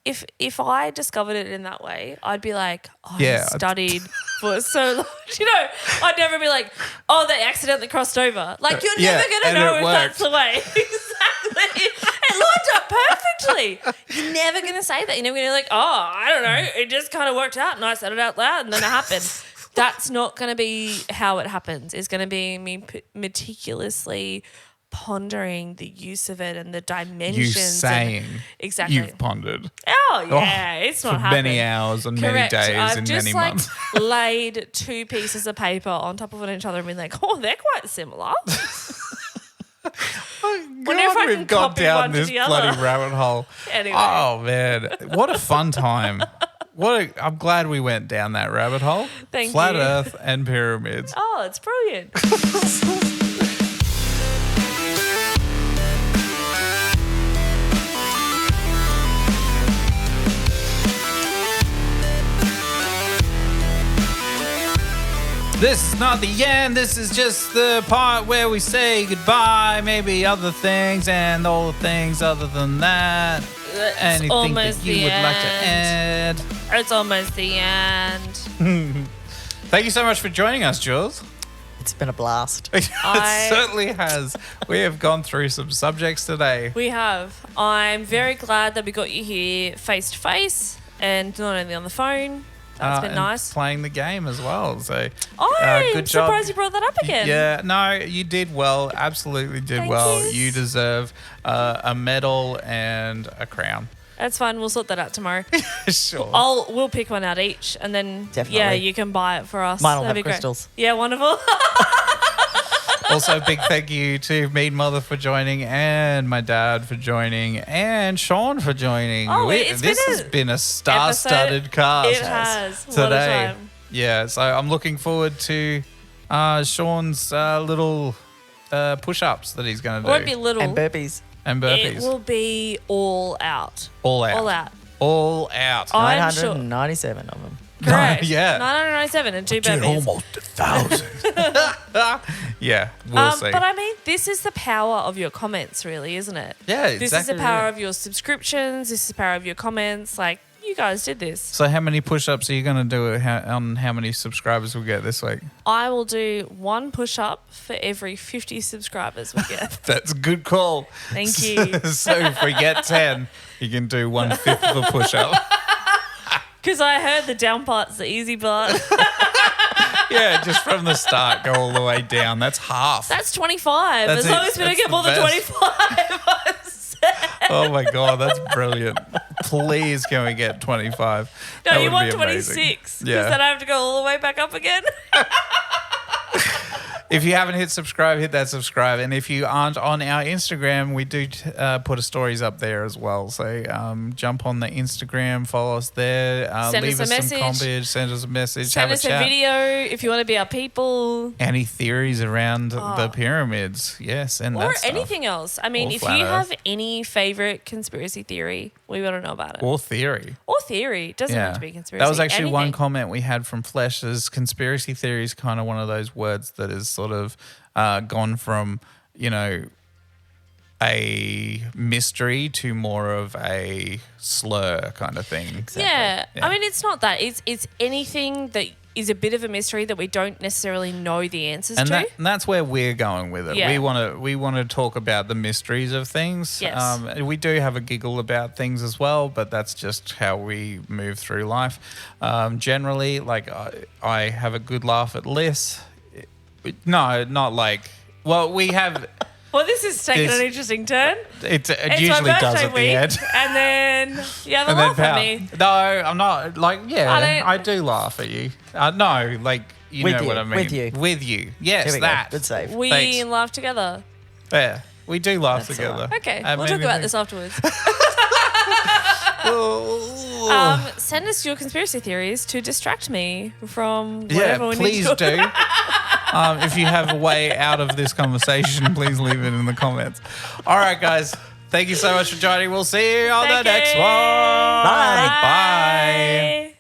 if I discovered it in that way, I'd be like, oh, Yeah. I studied for so long. You know, I'd never be like, oh, they accidentally crossed over. Like, you're Yeah, never going to and know it if worked. that's the way. Exactly. It lined up perfectly. You're never going to say that. You're never going to be like, oh, I don't know. It just kind of worked out and I said it out loud and then it happened. That's not going to be how it happens. It's going to be me meticulously pondering the use of it and the dimensions. You saying exactly. you've pondered. Oh, yeah. It's not for happened. many hours and Correct. many days I've and just many months. laid two pieces of paper on top of each other and been like, oh, they're quite similar. Wonder if I can We've gone copy down one to this the other. bloody rabbit hole. Anyway. Oh man, what a fun time! I'm glad we went down that rabbit hole. Thank Flat you. Earth and pyramids. Oh, it's brilliant. This is not the end. This is just the part where we say goodbye. Maybe other things and all the things other than that. It's Anything almost that you the would like to add? It's almost the end. Thank you so much for joining us, Jules. It's been a blast. It certainly has. We have gone through some subjects today. We have. I'm very glad that we got you here face to face and not only on the phone. That's been and nice. Playing the game as well. So, I'm good job. surprised you brought that up again. Yeah, no, you did well. Absolutely did Thank well. yous. You deserve a medal and a crown. That's fine. We'll sort that out tomorrow. Sure. We'll pick one out each, and then Definitely. you can buy it for us. Mine will That'd have be great. crystals. Yeah, wonderful. Also, big thank you to Mead Mother for joining, and my dad for joining, and Shaun for joining. Oh, it's this been has been a star-studded episode. cast. It has. What a today. time. Yeah, so I'm looking forward to Shaun's little push-ups that he's going It to do. won't be little. And burpees. And burpees. It will be all out. All out. All out. All out. I'm sure. 997 of them. Correct. Yeah. 997 and two burpees. Almost 1,000. Yeah, we'll see. But I mean, this is the power of your comments, really, isn't it? Yeah, This is the exactly power right. of your subscriptions. This is the power of your comments. Like, you guys did this. So how many push-ups are you going to do on how many subscribers we get this week? I will do one push-up for every 50 subscribers we get. That's a good call. Thank you. So if we get 10, you can do 1/5 of a push-up. Because I heard the down part's the easy part. Yeah, just from the start, go all the way down. That's half. That's 25. That's as long it. as we don't That's get more the than best. 25. Oh my God, that's brilliant. Please, can we get 25? No, That you would want be amazing. 26. Because Yeah. then I have to go all the way back up again. If you haven't hit subscribe, hit that subscribe. And if you aren't on our Instagram, we do put stories up there as well. So jump on the Instagram, follow us there, Send leave us a us some message. comments, send us a message, Send have us a a chat. video if you want to be our people. Any theories around the pyramids? Yes, and Or that stuff. anything else. I mean, Or if flat you Earth. have any favorite conspiracy theory, we want to know about it. Or theory. Or theory. It doesn't have to be conspiracy. That was actually one Anything. comment we had from Flesh is conspiracy theory is kind of one of those words that is sort of gone from, a mystery to more of a slur kind of thing. Yeah. I mean, it's not that. It's anything that is a bit of a mystery that we don't necessarily know the answers And, to. and that's where we're going with it. Yeah. We want to talk about the mysteries of things. Yes. We do have a giggle about things as well, but that's just how we move through life. Generally, like I have a good laugh at Liz. No, not like. Well, we have. Well, this is taking This- an interesting turn. It It's usually my does birthday at the week, end. and then you have a And then laugh at pow. me. No, I'm not. Like, yeah, I I do laugh at you. No, like, you With know you, what I mean. with you. With you. Yes, Here we go. that. Good save. We Thanks. laugh together. Yeah, we do laugh That's together. Okay, At we'll talk many about things. this afterwards. Oh. Send us your conspiracy theories to distract me from Yeah, whatever we please need to do. If you have a way out of this conversation, please leave it in the comments. All right, guys. Thank you so much for joining. We'll see you on the Thank next you. one. Bye. Bye. Bye.